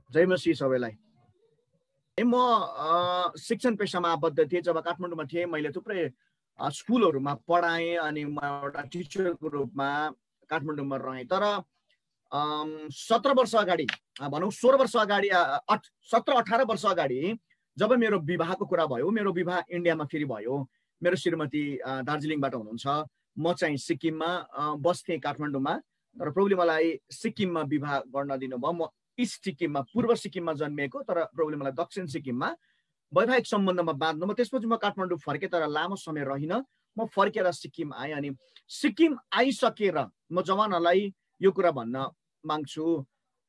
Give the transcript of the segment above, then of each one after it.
जय मसी सबैलाई। म शिक्षण पेशामा आबद्ध थिएँ। जब काठमाडौँमा थिएँ मैले थुप्रै स्कुलहरूमा पढाएँ अनि म एउटा टिचरको रूपमा काठमाडौँमा रहेँ। तर 17 वर्ष अगाडि भनौँ 16 वर्ष अगाडि 17-18 वर्ष अगाडि जब मेरो विवाहको कुरा भयो, मेरो विवाह इन्डियामा फेरि भयो। मेरो श्रीमती दार्जिलिङबाट हुनुहुन्छ, म चाहिँ सिक्किममा बस्थेँ काठमाडौँमा। तर प्रभुले मलाई सिक्किममा विवाह गर्न दिनुभयो। म इस्ट सिक्किममा पूर्व सिक्किममा जन्मिएको, तर प्रभुले मलाई दक्षिण सिक्किममा वैवाहिक सम्बन्धमा बाँध्नु। त्यसपछि म काठमाडौँ फर्केँ, तर लामो समय रहिनँ। म फर्केर सिक्किम आएँ। अनि सिक्किम आइसकेर म जवानहरूलाई यो कुरा भन्न माग्छु,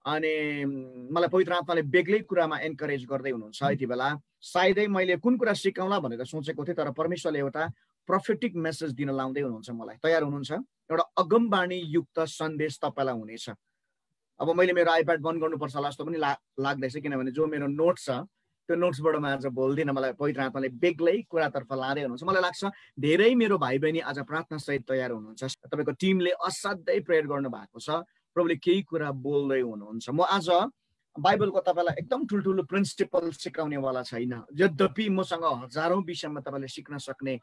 अनि मलाई पवित्र आत्माले बेग्लै कुरामा एन्करेज गर्दै हुनुहुन्छ यति बेला। सायदै मैले कुन कुरा सिकाउला भनेर सोचेको थिएँ, तर परमेश्वरले एउटा प्रोफेटिक मेसेज दिन लाउँदै हुनुहुन्छ मलाई। तयार हुनुहुन्छ? एउटा अगमबाणी युक्त सन्देश तपाईँलाई हुनेछ। अब मैले मेरो आइप्याड बन्द गर्नुपर्छ होला जस्तो पनि लाग्दैछ, किनभने जो मेरो नोट्स छ त्यो नोट्सबाट म आज बोल्दिनँ। मलाई पवित्र आत्माले बेग्लै कुरातर्फ लाँदै हुनुहुन्छ। मलाई लाग्छ धेरै मेरो भाइ बहिनी आज प्रार्थना सहित तयार हुनुहुन्छ। तपाईँको टिमले असाध्यै प्रेयर गर्नु भएको छ। प्रभुले केही कुरा बोल्दै हुनुहुन्छ। म आज बाइबलको तपाईँलाई एकदम ठुल्ठुलो प्रिन्सिपल सिकाउनेवाला छैन। यद्यपि मसँग हजारौँ विषयमा तपाईँले सिक्न सक्ने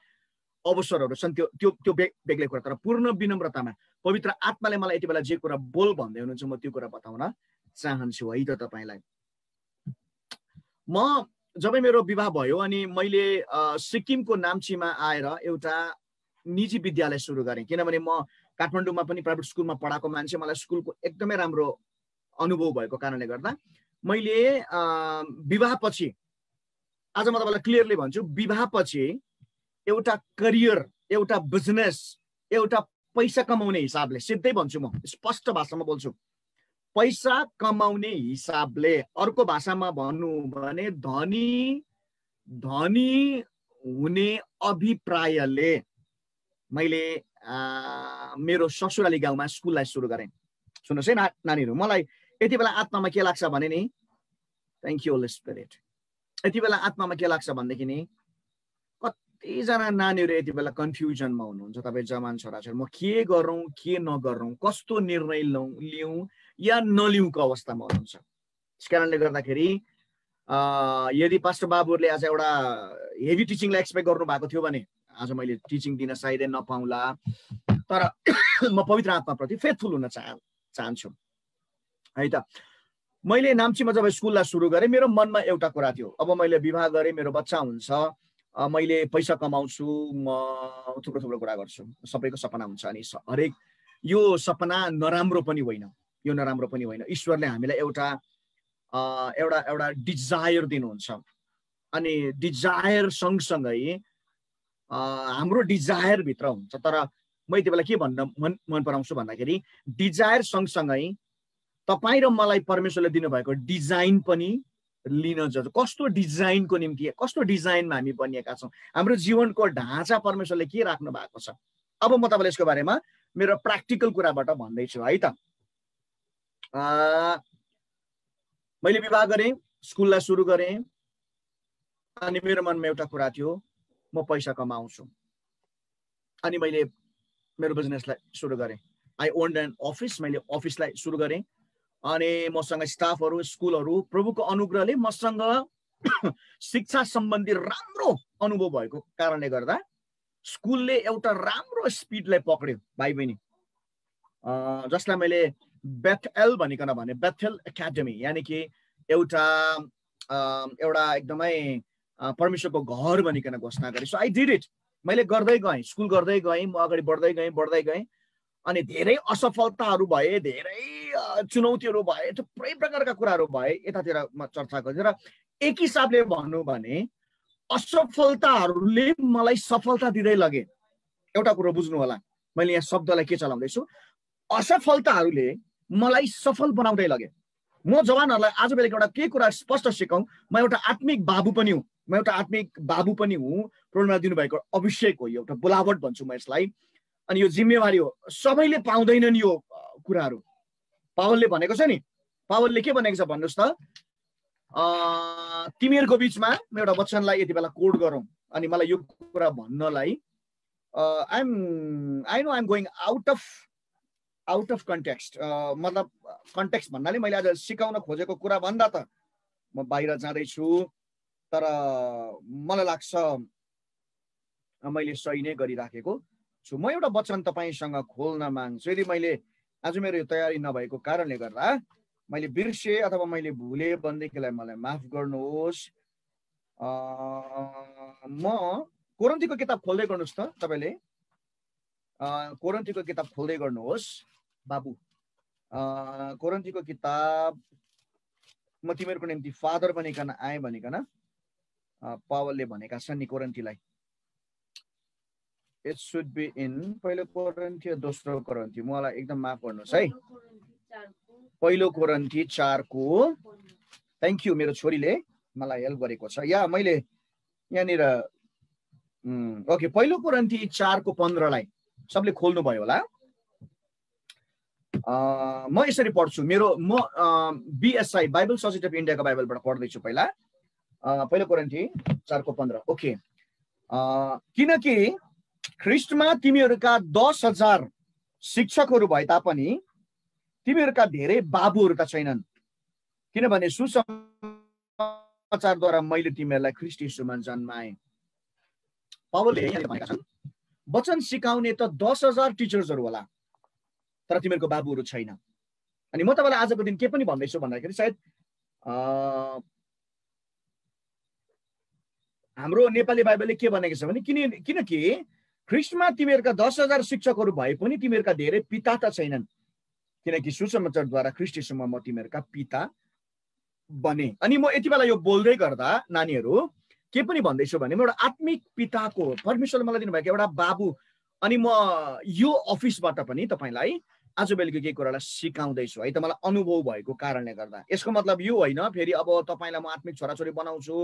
अवसरहरू छन्, त्यो बेग्लै कुरा। तर पूर्ण विनम्रतामा पवित्र आत्माले मलाई यति बेला जे कुरा बोल भन्दै हुनुहुन्छ म त्यो कुरा बताउन चाहन्छु है त तपाईँलाई। म जब मेरो विवाह भयो अनि मैले सिक्किमको नाम्चीमा आएर एउटा निजी विद्यालय सुरु गरेँ। किनभने म काठमाडौँमा पनि प्राइभेट स्कुलमा पढाएको मान्छे, मलाई स्कुलको एकदमै राम्रो अनुभव भएको कारणले गर्दा मैले विवाहपछि, आज म तपाईँलाई क्लियरली भन्छु, विवाहपछि एउटा करियर, एउटा बिजनेस, एउटा पैसा कमाउने हिसाबले, सिधै भन्छु म स्पष्ट भाषामा बोल्छु, पैसा कमाउने हिसाबले, अर्को भाषामा भन्नु भने धनी हुने अभिप्रायले मैले मेरो ससुराली गाउँमा स्कुललाई सुरु गरेँ। सुन्नुहोस् है नानीहरू, मलाई यति बेला आत्मामा के लाग्छ भने नि, थ्याङ्क यू होली स्पिरिट, यति बेला आत्मामा के लाग्छ भनेदेखि नि कतिजना नानीहरू यति बेला कन्फ्युजनमा हुनुहुन्छ। तपाईँ जवान छोराछोरी, म के गरौँ के नगरौँ, कस्तो निर्णय लिउँ या नलिउँको अवस्थामा हुनुहुन्छ। त्यस कारणले गर्दाखेरि यदि पास्टर बाबुहरूले आज एउटा हेभी टिचिङलाई एक्सपेक्ट गर्नु भएको थियो भने आज मैले टिचिङ दिन सायदै नपाउँला। तर म पवित्र आत्माप्रति फेथफुल हुन चाहन्छु है त। मैले नाम्चीमा जब स्कुललाई सुरु गरेँ, मेरो मनमा एउटा कुरा थियो, अब मैले विवाह गरेँ, मेरो बच्चा हुन्छ, मैले पैसा कमाउँछु, म थुप्रो कुरा गर्छु, सबैको सपना हुन्छ। अनि हरेक यो सपना नराम्रो पनि होइन, यो नराम्रो पनि होइन। ईश्वरले हामीलाई एउटा डिजायर दिनुहुन्छ। अनि डिजायर सँगसँगै हाम्रो डिजायर भित्र हुन्छ। तर म यति बेला के भन्न मन पराउँछु भन्दाखेरि, डिजायर सँगसँगै तपाईँ र मलाई परमेश्वरले दिनुभएको डिजाइन पनि लिन जरुरी। कस्तो डिजाइनको निम्ति, कस्तो डिजाइनमा हामी बनिएका छौँ, हाम्रो जीवनको ढाँचा परमेश्वरले के राख्नु भएको छ। अब म तपाईँलाई यसको बारेमा मेरो प्र्याक्टिकल कुराबाट भन्दैछु है त। मैले विवाह गरेँ, स्कुललाई सुरु गरेँ, अनि मेरो मनमा एउटा कुरा थियो, म पैसा कमाउँछु। अनि मैले मेरो बिजनेसलाई सुरु गरेँ। आई ओन्ड एन अफिस, मैले अफिसलाई सुरु गरेँ। अनि मसँग स्टाफहरू, स्कुलहरू, प्रभुको अनुग्रहले मसँग शिक्षा सम्बन्धी राम्रो अनुभव भएको कारणले गर्दा स्कुलले एउटा राम्रो स्पिडलाई पक्ड्यो भाइ बहिनी, जसलाई मैले बेथएल भनिकन भने, बेथेल एकाडेमी, यानि कि एउटा एकदमै परमेश्वरको घर भनिकन घोषणा गरेँ। So I did it. मैले गर्दै गएँ, स्कुल गर्दै गएँ, म अगाडि बढ्दै गएँ। अनि धेरै असफलताहरू भए, धेरै चुनौतीहरू भए, थुप्रै प्रकारका कुराहरू भए, यतातिर म चर्चा गर्छु। र एक हिसाबले भन्नु भने असफलताहरूले मलाई सफलता दिँदै लगे। एउटा कुरो बुझ्नु होला, मैले यहाँ शब्दलाई के चलाउँदैछु, असफलताहरूले मलाई सफल बनाउँदै लगे। म जवानहरूलाई आज बेलुका एउटा के कुरा स्पष्ट सिकाउँ, म एउटा आत्मिक बाबु पनि हुँ, प्रभुले दिनुभएको अभिषेक हो, एउटा बोलावट भन्छु म यसलाई। अनि यो जिम्मेवारी हो, सबैले पाउँदैनन् यो कुराहरू। पावलले भनेको छ नि, पावलले के भनेको छ भन्नुहोस् त, तिमीहरूको बिचमा म एउटा वचनलाई यति बेला कोड गरौँ। अनि मलाई यो कुरा भन्नलाई I know I am going out of out of context, मतलब कन्टेक्स्ट भन्नाले मैले आज सिकाउन खोजेको कुरा भन्दा त म बाहिर जाँदैछु, तर मलाई लाग्छ मैले सही नै गरिराखेको छु। म एउटा वचन तपाईँसँग खोल्न माग्छु। यदि मैले आज मेरो यो तयारी नभएको कारणले गर्दा मैले बिर्सेँ अथवा मैले भुलेँ भनेदेखिलाई मलाई माफ गर्नुहोस्। म कोरिन्थीको किताब खोल्दै गर्नुहोस् त तपाईँले, कोरिन्थीको किताब खोल्दै गर्नुहोस् बाबु। कोरिन्थीको किताब, म तिमीहरूको निम्ति फादर बनिकन आएँ भनिकन पावलले भनेका छन् नि कोरिन्थीलाई। इट शुड बी इन पहिलो कोरिन्थी दोस्रो कोरिन्थी, मलाई एकदम माफ गर्नुहोस् है। पहिलो कोरिन्थी 4को, थ्याङ्क यू, मेरो छोरीले मलाई हेल्प गरेको छ। या मैले यहाँनिर ओके, पहिलो कोरिन्थी 4को 15लाई सबले खोल्नु भयो होला। म यसरी पढ्छु, म BSI बाइबल सोसाइटी अफ इन्डियाको बाइबलबाट पढ्दैछु। पहिलो कोरिन्थी 4को 15। ओके, किनकि ख्रिस्टमा तिमीहरूका 10,000 शिक्षकहरू भए तापनि तिमीहरूका धेरै बाबुहरू त छैनन्, किनभने सुसमाचारद्वारा मैले तिमीहरूलाई ख्रिस्ट येशूमा जन्माएँ। पावलले भनेका छन् वचन सिकाउने त 10,000 टिचर्सहरू होला, तर तिमीहरूको बाबुहरू छैन। अनि म तपाईँलाई आजको दिन के पनि भन्दैछु भन्दाखेरि सायद हाम्रो नेपाली बाइबलले के भनेको छ भने किनकि ख्रिस्टमा तिमीहरूका 10,000 शिक्षकहरू भए पनि तिमीहरूका धेरै पिता त छैनन्, किनकि सुसमाचारद्वारा ख्रिस्ट येशूमा म तिमीहरूका पिता बने। अनि म यति बेला यो बोल्दै गर्दा नानीहरू के पनि भन्दैछु भने म एउटा आत्मिक पिताको, परमेश्वरले मलाई दिनुभएको एउटा बाबु, अनि म यो अफिसबाट पनि तपाईँलाई आज बेलुकी केही कुरालाई सिकाउँदैछु है त, मलाई अनुभव भएको कारणले गर्दा। यसको मतलब यो होइन फेरि अब तपाईँलाई म आत्मिक छोराछोरी बनाउँछु,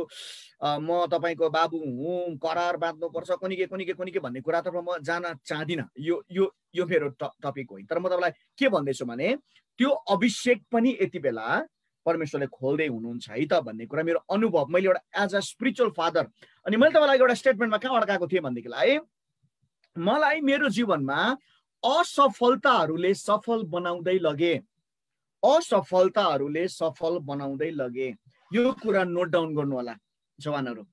म तपाईँको बाबु हुँ, करार बाँध्नुपर्छ कुनि के भन्ने कुरातर्फ म जान चाहदिनँ। यो मेरो टपिक होइन। तर म तपाईँलाई के भन्दैछु भने त्यो अभिषेक पनि यति बेला परमेश्वरले खोल्दै हुनुहुन्छ है त भन्ने कुरा मेरो अनुभव, मैले एउटा एज अ स्पिरिचुअल फादर। अनि मैले तपाईँलाई एउटा स्टेटमेन्टमा कहाँबाट गएको थिएँ भनेदेखिलाई, मलाई मेरो जीवनमा असफलताहरूले सफल बनाउँदै लगे, असफलताहरूले सफल बनाउँदै लगे। यो कुरा नोट डाउन गर्नु होला जवानहरू।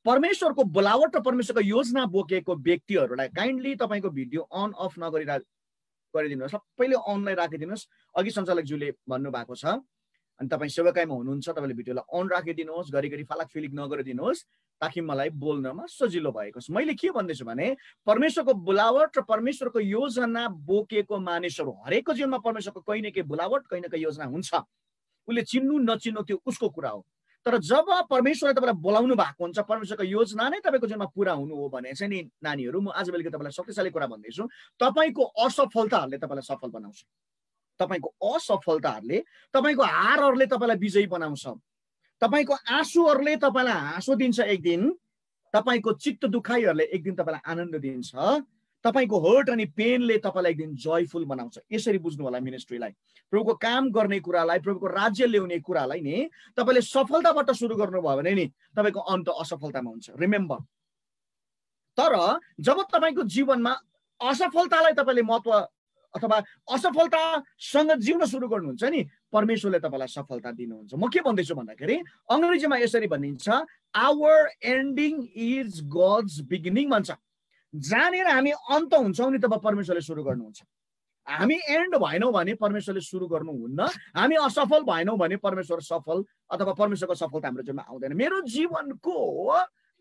परमेश्वरको बोलावट र परमेश्वरको योजना बोकेको व्यक्तिहरूलाई काइन्डली तपाईँको भिडियो अन अफ गरिदिनुहोस्, सबैले अनलाई राखिदिनुहोस्। अघि सञ्चालकज्यूले भन्नुभएको छ, अनि तपाईँ सेवाकाईमा हुनुहुन्छ, तपाईँले भिडियोलाई अन राखिदिनुहोस्, घरिघरि फालक फिलिक नगरिदिनुहोस्, ताकि मलाई बोल्नमा सजिलो भएको छ। मैले के भन्दैछु भने परमेश्वरको बोलावट र परमेश्वरको योजना बोकेको मानिसहरू हरेकको जीवनमा परमेश्वरको कहीँ न कहीँ बोलावट, कहीँ न कहीँ योजना हुन्छ। उसले चिन्नु नचिन्नु त्यो उसको कुरा हो, तर जब परमेश्वरले तपाईँलाई बोलाउनु भएको हुन्छ, परमेश्वरको योजना नै तपाईँको जीवनमा पुरा हुनु हो भने चाहिँ नि नानीहरू, म आज बेलुका तपाईँलाई शक्तिशाली कुरा भन्दैछु, तपाईँको असफलताहरूले तपाईँलाई सफल बनाउँछ। तपाईँको असफलताहरूले, तपाईँको हारहरूले तपाईँलाई विजयी बनाउँछ। तपाईँको आँसुहरूले तपाईँलाई हाँसो दिन्छ एक दिन, तपाईँको चित्त दुखाइहरूले एक दिन तपाईँलाई आनन्द दिन्छ, तपाईँको हर्ट अनि पेनले तपाईँलाई एक दिन जयफुल बनाउँछ। यसरी बुझ्नु होला मिनिस्ट्रीलाई, प्रभुको काम गर्ने कुरालाई, प्रभुको राज्य ल्याउने कुरालाई नि तपाईँले सफलताबाट सुरु गर्नुभयो भने नि तपाईँको अन्त असफलतामा हुन्छ। रिमेम्बर, तर जब तपाईँको जीवनमा असफलतालाई तपाईँले महत्त्व अथवा असफलतासँग जिउन सुरु गर्नुहुन्छ नि, परमेश्वरले तपाईँलाई सफलता दिनुहुन्छ। म के भन्दैछु भन्दाखेरि अङ्ग्रेजीमा यसरी भनिन्छ, our ending is God's beginning भन्छ। जहाँनिर हामी अन्त हुन्छौँ नि तब परमेश्वरले सुरु गर्नुहुन्छ। हामी एन्ड भएनौँ भने परमेश्वरले सुरु गर्नुहुन्न, हामी असफल भएनौँ भने परमेश्वर सफल अथवा परमेश्वरको सफलता हाम्रो जीवनमा आउँदैन। मेरो जीवनको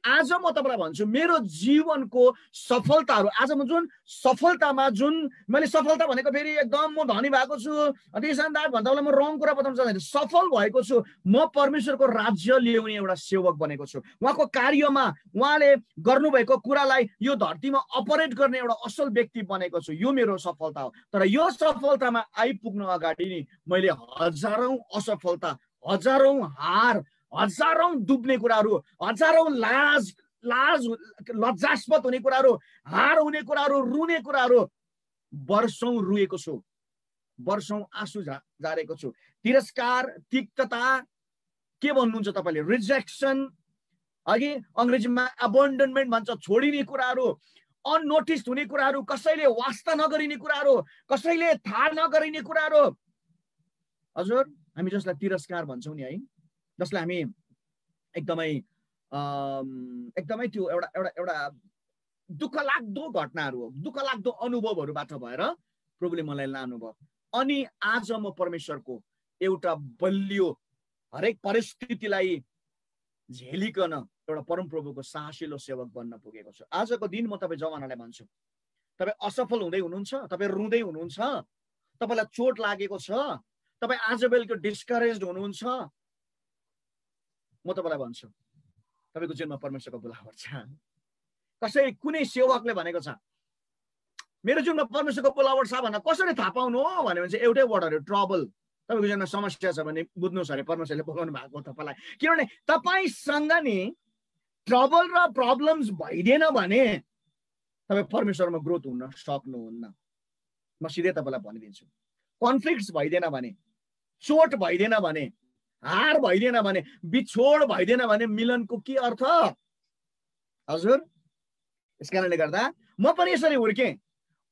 आज म तपाईँलाई भन्छु, मेरो जीवनको सफलताहरू, आज म जुन सफलतामा, जुन मैले सफलता भनेको फेरि एकदम म धनी भएको छु त्यसैले भन्दा बेला म रङ कुरा बताउन चाहन्छु। सफल भएको छु, म परमेश्वरको राज्य ल्याउने एउटा सेवक बनेको छु। उहाँको कार्यमा उहाँले गर्नुभएको कुरालाई यो धरतीमा अपरेट गर्ने एउटा असल व्यक्ति बनेको छु। यो मेरो सफलता हो। तर यो सफलतामा आइपुग्नु अगाडि नि मैले हजारौं असफलता, हजारौं हार, हजारौं डुब्ने कुराहरू, हजारौं लज्जास्पद हुने कुराहरू, हार हुने कुराहरू, रुने कुराहरू, वर्षौं रुएको छु, वर्षौं आँसु झारेको छु। तिरस्कार, तिक्तता, के भन्नुहुन्छ तपाईँले, रिजेक्सन, अघि अङ्ग्रेजीमा एबन्डनमेन्ट भन्छ, छोडिने कुराहरू, अननोटिस्ड हुने कुराहरू, कसैले वास्ता नगरिने कुराहरू, कसैले थाहा नगरिने कुराहरू, हजुर हामी जसलाई तिरस्कार भन्छौँ नि है, जसलाई हामी एकदमै एकदमै त्यो एउटा एउटा एउटा दुःखलाग्दो घटनाहरू हो, दुःखलाग्दो अनुभवहरूबाट भएर प्रभुले मलाई लानुभयो। अनि आज म परमेश्वरको एउटा बलियो हरेक परिस्थितिलाई झेलिकन एउटा परमप्रभुको साहसिलो सेवक बन्न पुगेको छु। आजको दिन म तपाईँ जवानहरूलाई भन्छु, तपाईँ असफल हुँदै हुनुहुन्छ, तपाईँ रुँदै हुनुहुन्छ, तपाईँलाई चोट लागेको छ, तपाईँ आज बेलुका डिस्करेज हुनुहुन्छ, म तपाईँलाई भन्छु तपाईँको जीवनमा परमेश्वरको बोलावट छ। कसै कुनै सेवकले भनेको छ मेरो जीवनमा परमेश्वरको बोलावट छ भनेर कसरी थाहा पाउनु हो भने चाहिँ एउटै वर्डहरू ट्रबल। तपाईँको जीवनमा समस्या छ भने बुझ्नुहोस् अरे परमेश्वरले बोलाउनु भएको तपाईँलाई, किनभने तपाईँसँग नि ट्रबल र प्रब्लम्स भइदिएन भने तपाईँ परमेश्वरमा ग्रोथ हुन सक्नुहुन्न। म सिधै तपाईँलाई भनिदिन्छु, कन्फ्लिक्ट्स भइदिएन भने, चोट भइदिएन भने, हार भइदिएन भने, बिछोड भइदिएन भने मिलनको के अर्थ हजुर? यस कारणले गर्दा म पनि यसरी हुर्केँ,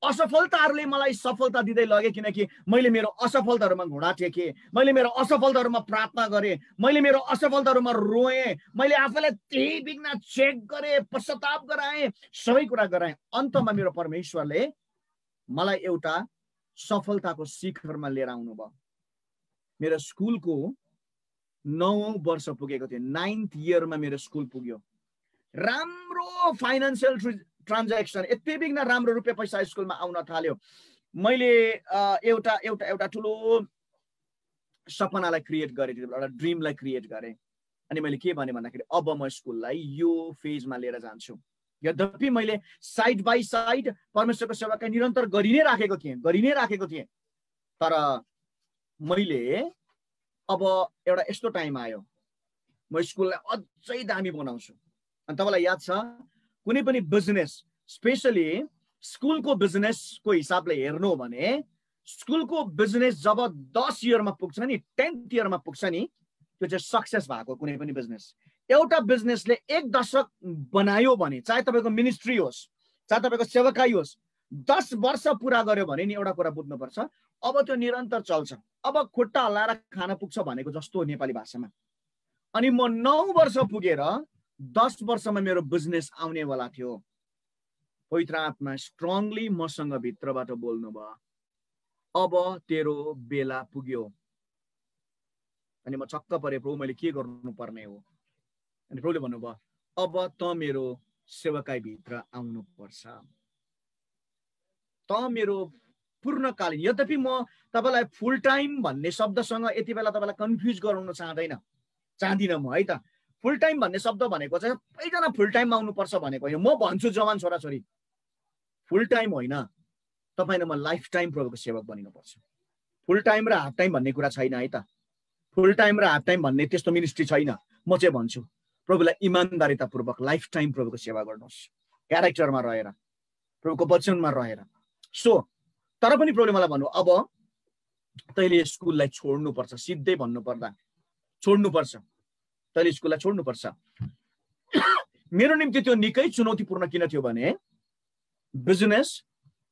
असफलताहरूले मलाई सफलता दिँदै लगे, किनकि मैले मेरो असफलताहरूमा घुँडा टेकेँ, मैले मेरो असफलताहरूमा प्रार्थना गरेँ, मैले मेरो असफलताहरूमा रोएँ, मैले आफैलाई त्यही बिघ्न चेक गरेँ, पश्चाताप गराएँ, सबै कुरा गराएँ। अन्तमा मेरो परमेश्वरले मलाई एउटा सफलताको शिखरमा लिएर आउनुभयो। मेरो स्कुलको 9औं वर्ष पुगेको थियो, 9th इयरमा मेरो स्कुल पुग्यो। राम्रो फाइनेन्सियल ट्रान्ज्याक्सन, यति बिघ्न राम्रो रुपियाँ पैसा स्कुलमा आउन थाल्यो। मैले एउटा एउटा एउटा ठुलो सपनालाई क्रिएट गरेँ, एउटा ड्रिमलाई क्रिएट गरेँ। अनि मैले के भने भन्दाखेरि अब म स्कुललाई यो फेजमा लिएर जान्छु। यद्यपि मैले साइड बाई साइड परमेश्वरको सेवा निरन्तर गरि नै राखेको थिएँ, तर मैले अब एउटा यस्तो टाइम आयो, म स्कुललाई अझै दामी बनाउँछु। अनि तपाईँलाई याद छ कुनै पनि बिजनेस, स्पेसली स्कुलको बिजनेसको हिसाबले हेर्नु हो भने स्कुलको बिजनेस जब 10 इयरमा पुग्छ नि, 10th इयरमा पुग्छ नि, त्यो चाहिँ सक्सेस भएको कुनै पनि बिजनेस। एउटा बिजनेसले 1 दशक बनायो भने, चाहे तपाईँको मिनिस्ट्री होस्, चाहे तपाईँको सेवकाई होस्, 10 वर्ष पुरा गर्यो भने नि एउटा कुरा बुझ्नुपर्छ, अब त्यो निरन्तर चल्छ। अब खुट्टा हल्लाएर खान पुग्छ भनेको जस्तो हो नेपाली भाषामा। अनि म 9 वर्ष पुगेर 10 वर्षमा मेरो बिजनेस आउनेवाला थियो। पवित्र आत्मा स्ट्रङली मसँग भित्रबाट बोल्नुभयो, अब तेरो बेला पुग्यो। अनि म छक्क परे, प्रभु मैले के गर्नुपर्ने हो? अनि प्रभुले भन्नुभयो, अब त मेरो सेवकाई भित्र आउनुपर्छ, त मेरो पूर्णकालीन। यद्यपि म तपाईँलाई फुल टाइम भन्ने शब्दसँग यति बेला तपाईँलाई कन्फ्युज गराउन चाहदिनँ म है त। फुल टाइम भन्ने शब्द भनेको चाहिँ सबैजना फुल टाइममा आउनुपर्छ भनेको होइन। म भन्छु जवान छोराछोरी, फुल टाइम होइन, तपाईँ र म लाइफ टाइम प्रभुको सेवक बनिनुपर्छ। फुल टाइम र हाफ टाइम भन्ने कुरा छैन है त। फुल टाइम र हाफ टाइम भन्ने त्यस्तो मिनिस्ट्री छैन। म चाहिँ भन्छु प्रभुलाई इमान्दारितापूर्वक लाइफ टाइम प्रभुको सेवा गर्नुहोस्, क्यारेक्टरमा रहेर, प्रभुको वचनमा रहेर। सो तर पनि प्रभुले मलाई भन्नु, अब तैँले स्कुललाई छोड्नुपर्छ। सिधै भन्नुपर्दा छोड्नुपर्छ, तैँले स्कुललाई छोड्नुपर्छ। मेरो निम्ति त्यो निकै चुनौतीपूर्ण किन थियो भने बिजनेस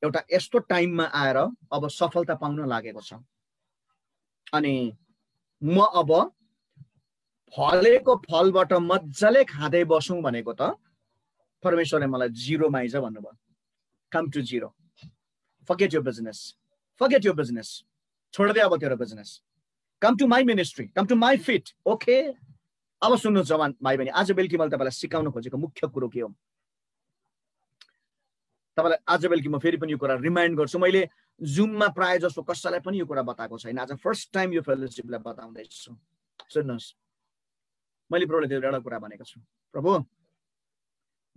एउटा यस्तो टाइममा आएर अब सफलता पाउन लागेको छ। अनि म अब फलेको फलबाट मजाले खाँदै बसौँ भनेको त परमेश्वरले मलाई 0 आइज भन्नुभयो। Come to 0, forget your business, forget your business, छोड्दे अब तेरो business, come to my ministry, come to my feet. Okay, अब सुन्नु जवान भाइ बहिनी, आज बेलुकी मैले तपाईँलाई सिकाउन खोजेको मुख्य कुरो के हो? तपाईँलाई आज बेलुकी म फेरि पनि यो कुरा रिमाइन्ड गर्छु। मैले जुममा प्राय जसो कसैलाई पनि यो कुरा बताएको छैन, आज फर्स्ट टाइम यो फेलोशिपलाई बताउँदैछु। सुन्नुहोस्, मैले प्रभुले एउटा कुरा भनेको छु, प्रभु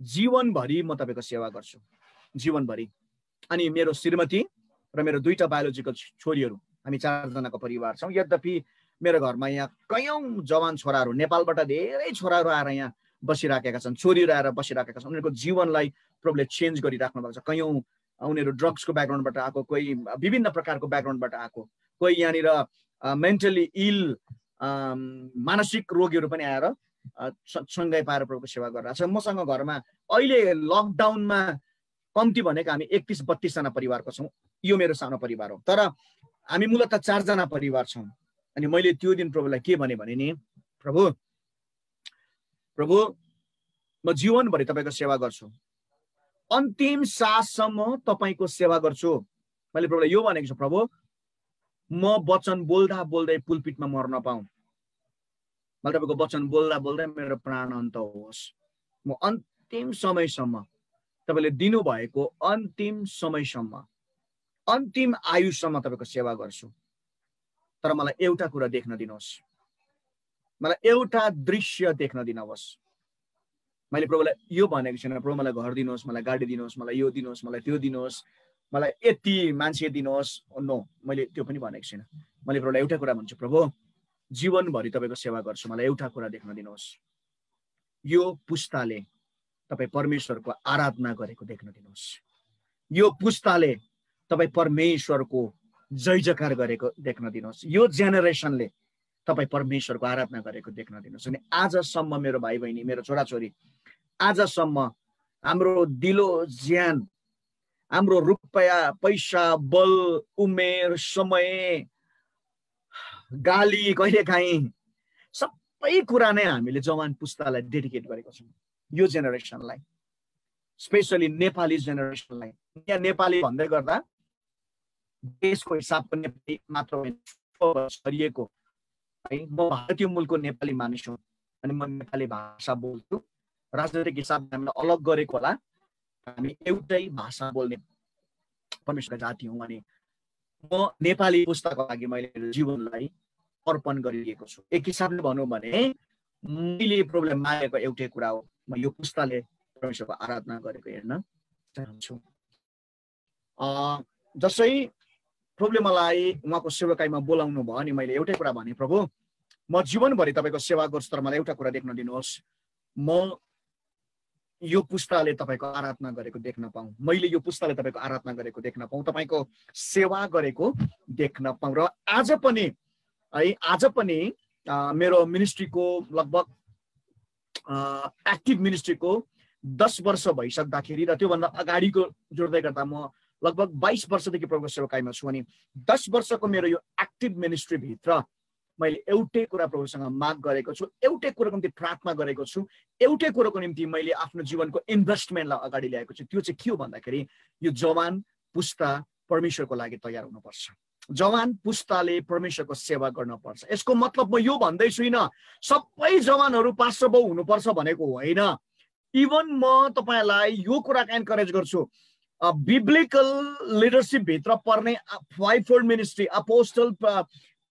जीवनभरि म तपाईँको सेवा गर्छु, जीवनभरि। अनि मेरो श्रीमती र मेरो 2टा बायोलोजिकल छोरीहरू, हामी 4 जनाको परिवार छौँ। यद्यपि मेरो घरमा यहाँ कयौं जवान छोराहरू, नेपालबाट धेरै छोराहरू आएर यहाँ बसिराखेका छन्, छोरीहरू आएर बसिराखेका छन्। उनीहरूको जीवनलाई प्रभुले चेन्ज गरिराख्नु भएको छ। कयौं उनीहरू ड्रग्सको ब्याकग्राउन्डबाट आएको, कोही विभिन्न प्रकारको ब्याकग्राउन्डबाट आएको, कोही यहाँनिर मेन्टली इल मानसिक रोगीहरू पनि आएर सँगै पाएर प्रभुको सेवा गरिरहेको छ। मसँग घरमा अहिले लकडाउनमा कम्ती भनेको हामी 31-32 जना परिवारको छौँ। यो मेरो सानो परिवार हो, तर हामी मूलतः 4 जना परिवार छौँ। अनि मैले त्यो दिन प्रभुलाई के भने नि, प्रभु म जीवनभरि तपाईँको सेवा गर्छु, अन्तिम साससम्म तपाईँको सेवा गर्छु। मैले प्रभुलाई यो भनेको छु, प्रभु म वचन बोल्दा बोल्दै पुलपिटमा मर्न पाऊँ, मैले तपाईँको वचन बोल्दा बोल्दै मेरो प्राण अन्त होस्। म अन्तिम समयसम्म तपाईँले दिनुभएको अन्तिम समयसम्म, अन्तिम आयुसम्म तपाईँको सेवा गर्छु। तर मलाई एउटा कुरा देख्न दिनुहोस्, मलाई एउटा दृश्य देख्न दिनुहोस्। मैले प्रभुलाई यो भनेको छैन, प्रभु मलाई घर दिनुहोस्, मलाई गाडी दिनुहोस्, मलाई यो दिनुहोस्, मलाई त्यो दिनुहोस्, मलाई यति मान्छे दिनुहोस्। नो, मैले त्यो पनि भनेको छैन। मैले प्रभुलाई एउटा कुरा भन्छु, प्रभु जीवनभरि तपाईँको सेवा गर्छु, मलाई एउटा कुरा देख्न दिनुहोस्, यो पुस्ताले तपाईँ परमेश्वरको आराधना गरेको देख्न दिनुहोस्। यो पुस्ताले तपाईँ परमेश्वरको जय जयकार गरेको देख्न दिनुहोस्। यो जेनेरेसनले तपाईँ परमेश्वरको आराधना गरेको देख्न दिनुहोस्। अनि आजसम्म मेरो भाइ बहिनी, मेरो छोराछोरी, आजसम्म हाम्रो दिलो ज्यान, हाम्रो रुपैयाँ पैसा, बल, उमेर, समय, गाली, कहिलेकाहीँ सबै कुरा नै हामीले जवान पुस्तालाई डेडिकेट गरेको छौँ। यो जेनेरेसनलाई, स्पेसली नेपाली जेनेरेसनलाई। यहाँ नेपाली भन्दै गर्दा देशको हिसाबको नेपाली मात्र गरिएको है। म भारतीय मूलको नेपाली मानिस हुँ अनि म नेपाली भाषा बोल्छु। राजनैतिक हिसाबले हामीलाई अलग गरेको होला, हामी एउटै भाषा बोल्ने परमेश्वरको जाति हौँ। अनि म नेपाली पुस्ताको लागि मैले मेरो जीवनलाई अर्पण गरिएको छु। एक हिसाबले भनौँ भने मैले प्रभुलाई मागेको एउटै कुरा हो, म यो पुस्ताले परमेश्वरको आराधना गरेको हेर्न चाहन्छु। जसै प्रभुले मलाई उहाँको सेवकाईमा बोलाउनु भयो अनि मैले एउटै कुरा भने, प्रभु म जीवनभरि तपाईँको सेवा गर्छु, तर मलाई एउटा कुरा देख्न दिनुहोस्, म यो पुस्ताले तपाईँको आराधना गरेको देख्न पाऊँ, मैले यो पुस्ताले तपाईँको आराधना गरेको देख्न पाऊँ, तपाईँको सेवा गरेको देख्न पाऊँ। र आज पनि मेरो मिनिस्ट्रीको लगभग एक्टिभ मिनिस्ट्रीको 10 वर्ष भइसक्दाखेरि र त्योभन्दा अगाडिको जोड्दै गर्दा म लगभग 22 वर्षदेखि प्रभुको सेवकाईमा छु। अनि 10 वर्षको मेरो यो एक्टिभ मिनिस्ट्रीभित्र मैले एउटै कुरा प्रभुसँग माग गरेको छु, एउटै कुरोको निम्ति प्रार्थना गरेको छु, एउटै कुरोको निम्ति मैले आफ्नो जीवनको इन्भेस्टमेन्टलाई अगाडि ल्याएको छु। त्यो चाहिँ के हो भन्दाखेरि यो जवान पुस्ता परमेश्वरको लागि तयार हुनुपर्छ। जवान पुस्ताले परमेश्वरको सेवा गर्नुपर्छ। यसको मतलब म यो भन्दै छुइनँ सबै जवानहरू पास्टर बाउ हुनुपर्छ भनेको होइन। इभन म तपाईँलाई यो कुरा एन्करेज गर्छु, बिब्लिकल लिडरसिप भित्र पर्ने 5-fold ministry, apostle,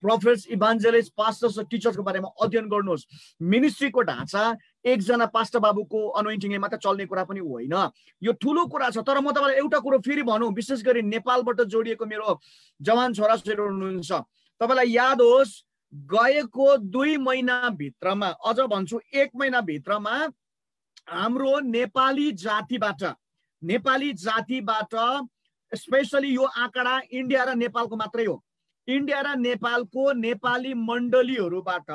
prophets, इभान्जेलिस्ट, pastors र टिचर्सको बारेमा अध्ययन गर्नुहोस्। मिनिस्ट्रीको ढाँचा एकजना पास्टर बाबुको अनोइन्टिङले मात्र चल्ने कुरा पनि होइन, यो ठुलो कुरा छ। तर म तपाईँलाई एउटा कुरो फेरि भनौँ, विशेष गरी नेपालबाट जोडिएको मेरो जवान छोराछोरीहरू हुनुहुन्छ, तपाईँलाई याद होस् गएको 2 महिनाभित्रमा, अझ भन्छु 1 महिनाभित्रमा हाम्रो नेपाली जातिबाट स्पेसली यो आँकडा इन्डिया र नेपालको मात्रै हो, इन्डिया र नेपालको नेपाली मण्डलीहरूबाट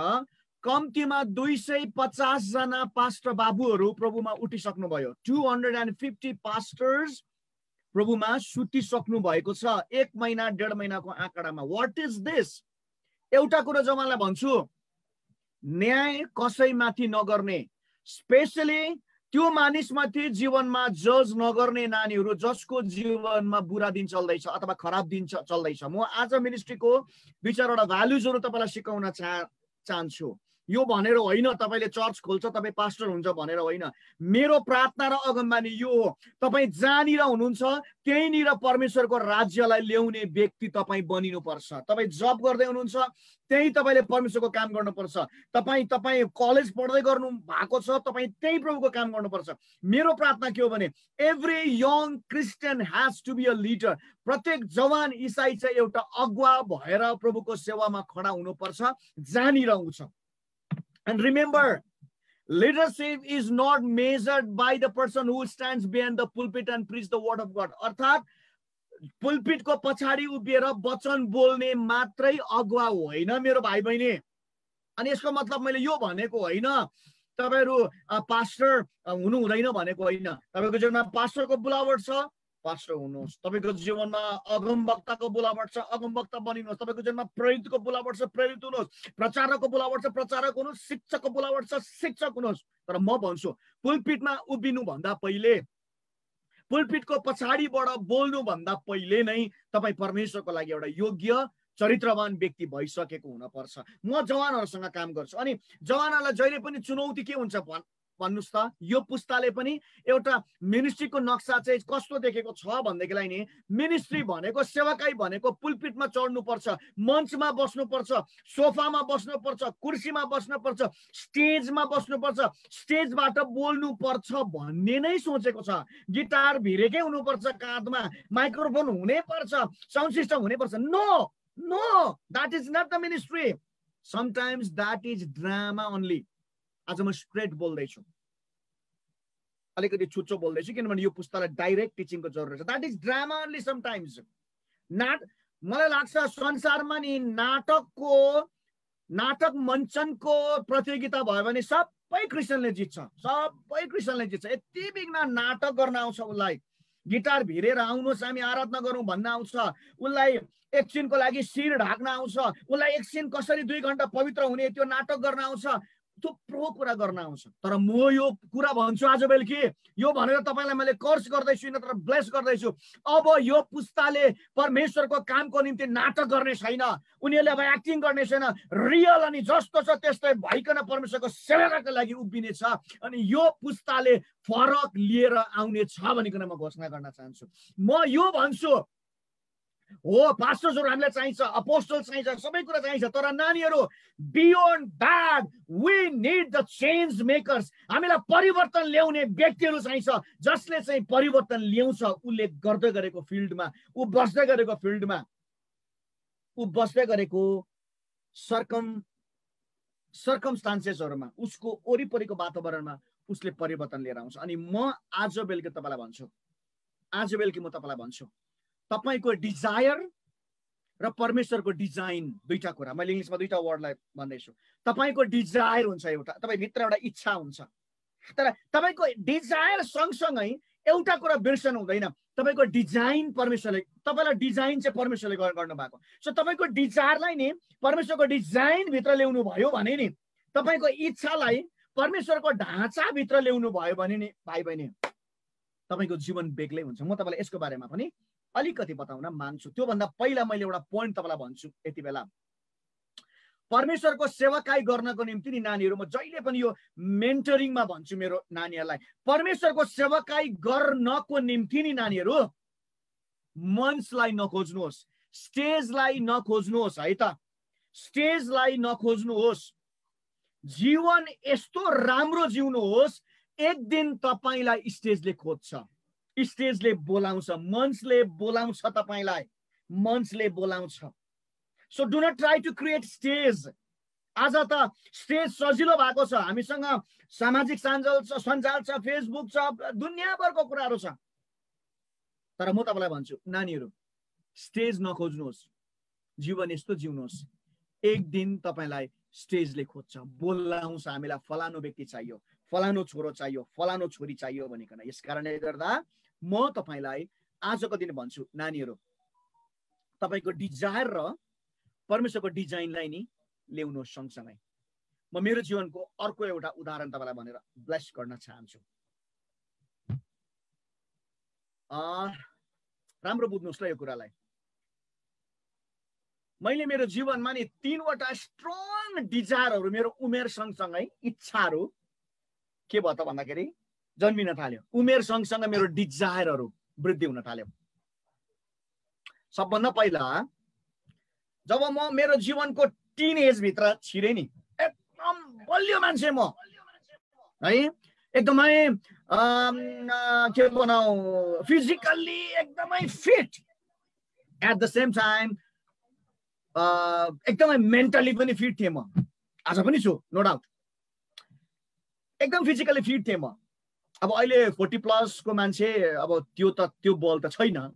कम्तीमा 250 जना पास्टर बाबुहरू प्रभुमा उठिसक्नुभयो। 250 पास्टर्स प्रभुमा सुतिसक्नु भएको छ 1 महिना 1.5 महिनाको आँकडामा। What is this? एउटा कुरो जमानलाई भन्छु, न्याय कसैमाथि नगर्ने, स्पेसली त्यो मानिसमाथि जीवनमा जज नगर्ने नानीहरू जसको जीवनमा बुरा दिन चल्दैछ अथवा खराब दिन चल्दैछ। म आज मिनिस्ट्रीको 2-4वटा भ्यालुजहरू तपाईँलाई सिकाउन चाहन्छु। यो भनेर होइन तपाईँले चर्च खोल्छ तपाईँ पास्टर हुन्छ भनेर होइन। मेरो प्रार्थना र अगमबानी यो हो, तपाईँ जहाँनिर हुनुहुन्छ त्यहीँनिर परमेश्वरको राज्यलाई ल्याउने व्यक्ति तपाईँ बनिनुपर्छ। तपाईँ जब गर्दै हुनुहुन्छ त्यही तपाईँले परमेश्वरको काम गर्नुपर्छ। तपाईँ कलेज पढ्दै गर्नु भएको छ, तपाईँ त्यही प्रभुको काम गर्नुपर्छ। मेरो प्रार्थना के हो भने every young Christian has to be a leader. प्रत्येक जवान इसाई चाहिँ एउटा अगुवा भएर प्रभुको सेवामा खडा हुनुपर्छ जहाँनिर हुन्छ। And remember, leadership is not measured by the person who stands behind the pulpit and preach the word of God. अर्थात पुलपिट को पछाडि उभिएर वचन बोल्ने मात्रै अगुवा होइन मेरो भाइ बहिनी। अनि यसको मतलब मैले यो भनेको होइन तपाईहरु पास्टर हुनु हुँदैन भनेको होइन। तपाईको जीवनमा पास्टरको बुलावट छ, पास्टर हुनुहोस्, तपाईँको जीवनमा अगमवक्ताको बोलावट छ, अगमवक्ता बनिनुहोस्, तपाईँको जीवनमा प्रेरितको बोलावट छ, प्रेरित हुनुहोस्, प्रचारकको बोलावट छ, प्रचारक हुनुहोस्, शिक्षकको बोलावट छ, शिक्षक हुनुहोस्। तर म भन्छु पुलपिटमा उभिनु भन्दा पहिले, पुलपिटको पछाडिबाट बोल्नु भन्दा पहिले नै तपाईँ परमेश्वरको लागि एउटा योग्य चरित्रवान व्यक्ति भइसकेको हुनुपर्छ। म जवानहरूसँग काम गर्छु अनि जवानहरूलाई जहिले पनि चुनौती के हुन्छ भन्नुस् त, यो पुस्ताले पनि एउटा मिनिस्ट्रीको नक्सा चाहिँ कस्तो देखेको छ भनेदेखिलाई नि मिनिस्ट्री भनेको, सेवाकाई भनेको पुलपिटमा चढ्नुपर्छ, मञ्चमा बस्नुपर्छ, सोफामा बस्नुपर्छ, कुर्सीमा बस्नुपर्छ, स्टेजमा बस्नुपर्छ, स्टेजबाट बोल्नुपर्छ भन्ने नै सोचेको छ। गिटार भिरेकै हुनुपर्छ, काँधमा माइक्रोफोन हुनैपर्छ, साउन्ड सिस्टम हुनैपर्छ। No no, that is not the ministry. Sometimes that is drama only. आज म स्ट्रेट बोल्दैछु, अलिकति छुच्चो बोल्दैछु किनभने यो पुस्तालाई डाइरेक्ट टिचिङको जरुरत छ। That is drama only sometimes. मलाई लाग्छ संसारमा नि नाटक मञ्चनको प्रतियोगिता भयो भने सबै क्रिस्चियनले जित्छ, सबै क्रिस्चियनले जित्छ। यति बिघ्न नाटक गर्न आउँछ उसलाई, गिटार भिरेर आउनुहोस् हामी आराधना गरौँ भन्न आउँछ, उसलाई एकछिनको लागि शिर ढाक्न आउँछ, उसलाई एकछिन कसरी 2 घण्टा पवित्र हुने त्यो नाटक गर्न आउँछ, थुप्रो कुरा गर्न आउँछ। तर म यो कुरा भन्छु आज बेलुकी, यो भनेर तपाईँलाई मैले कर्स गर्दैछु नत्र ब्लेस गर्दैछु। अब यो पुस्ताले परमेश्वरको कामको निम्ति नाटक गर्ने छैन, उनीहरूले अब एक्टिङ गर्ने छैन, रियल अनि जस्तो छ त्यस्तै भइकन परमेश्वरको सेवाको लागि उभिने छ। अनि यो पुस्ताले फरक लिएर आउने छ भनिकन म घोषणा गर्न चाहन्छु। म यो भन्छु, हो पास्टर्सहरू हामीलाई चाहिन्छ, अपोस्टल चाहिन्छ, सबै कुरा चाहिन्छ, तर नानीहरू beyond that we need the change makers. हामीलाई परिवर्तन ल्याउने व्यक्तिहरू चाहिन्छ, जसले चाहिँ परिवर्तन ल्याउँछ। उसले गर्दै गरेको फिल्डमा, ऊ बस्दै गरेको फिल्डमा, ऊ बस्दै गरेको सर्कमस्टान्सेसहरूमा, उसको वरिपरिको वातावरणमा उसले परिवर्तन लिएर आउँछ। अनि म आज बेलुकी तपाईँलाई भन्छु, तपाईको डिजायर र परमेश्वरको डिजाइन दुईटा कुरा, मैले इङ्ग्लिसमा दुईटा वर्डलाई भन्दैछु। तपाईको डिजायर हुन्छ एउटा, तपाईभित्र एउटा इच्छा हुन्छ, तर तपाईको डिजायर सँगसँगै एउटा कुरा बिर्सनु हुँदैन, तपाईको डिजाइन परमेश्वरले, तपाईलाई डिजाइन चाहिँ परमेश्वरले गर्नु भएको। सो तपाईको डिजायरलाई नि परमेश्वरको डिजाइन भित्र ल्याउनु भयो भने नि, तपाईको इच्छालाई परमेश्वरको ढाँचाभित्र ल्याउनु भयो भने नि भाइ बहिनी तपाईको जीवन बेग्लै हुन्छ। म तपाईलाई यसको बारेमा पनि अलिकति बताउन माग्छु। त्योभन्दा पहिला मैले एउटा पोइन्ट तपाईलाई भन्छु। यति बेला परमेश्वरको सेवाकाई गर्नको निम्ति नि नानीहरू, म जहिले पनि यो मेन्टरिङमा भन्छु मेरो नानीहरूलाई, परमेश्वरको सेवाकाई गर्नको निम्ति नि नानीहरू मञ्चलाई नखोज्नुहोस्, स्टेजलाई नखोज्नुहोस् है त, स्टेजलाई नखोज्नुहोस्। जीवन यस्तो राम्रो जिउनुहोस्, एक दिन तपाईलाई स्टेजले खोज्छ, स्टेजले बोलाउँछ, मञ्चले बोलाउँछ तपाईलाई, मञ्चले बोलाउँछ। So do not try to create stage. आज त स्टेज सजिलो भएको छ, हामीसँग सामाजिक सञ्जाल छ, फेसबुक छ, दुनियाँभरको कुराहरू छ। तर म तपाईलाई भन्छु नानीहरू, स्टेज नखोज्नुहोस्, जीवन यस्तो जिउनुहोस्, एक दिन तपाईलाई स्टेजले खोज्छ, बोलाउँछ, हामीलाई फलानु व्यक्ति चाहियो, फलानु छोरो चाहियो, फलानु छोरी चाहियो भनिकन। यस कारणले गर्दा म तपाईलाई आजको दिन भन्छु नानीहरू, तपाईको डिजायर र परमेश्वरको डिजाइनलाई नि ल्याउनुहोस् सँगसँगै। म मेरो जीवनको अर्को एउटा उदाहरण तपाईलाई भनेर ब्लेस गर्न चाहन्छु। राम्रो बुझ्नुहोस् ल यो कुरालाई। मैले मेरो जीवनमा नि 3 वटा स्ट्रङ डिजायरहरू मेरो उमेर सँगसँगै, इच्छाहरू के भयो त भन्दाखेरि जन्मिन थाल्यो। उमेर सँगसँगै मेरो डिजायरहरू वृद्धि हुन थाल्यो। सबभन्दा पहिला जब म मेरो जीवनको टिन एज भित्र छिरे नि, एकदम बलियो मान्छे म है, एकदमै के भनौँ, फिजिकल्ली एकदमै fit, at the same time एकदमै मेन्टली पनि फिट थिएँ म। आज पनि छु, नो डाउट, एकदम फिजिकली फिट थिएँ म। अब अहिले 40+ को मान्छे, अब त्यो बल त छैन,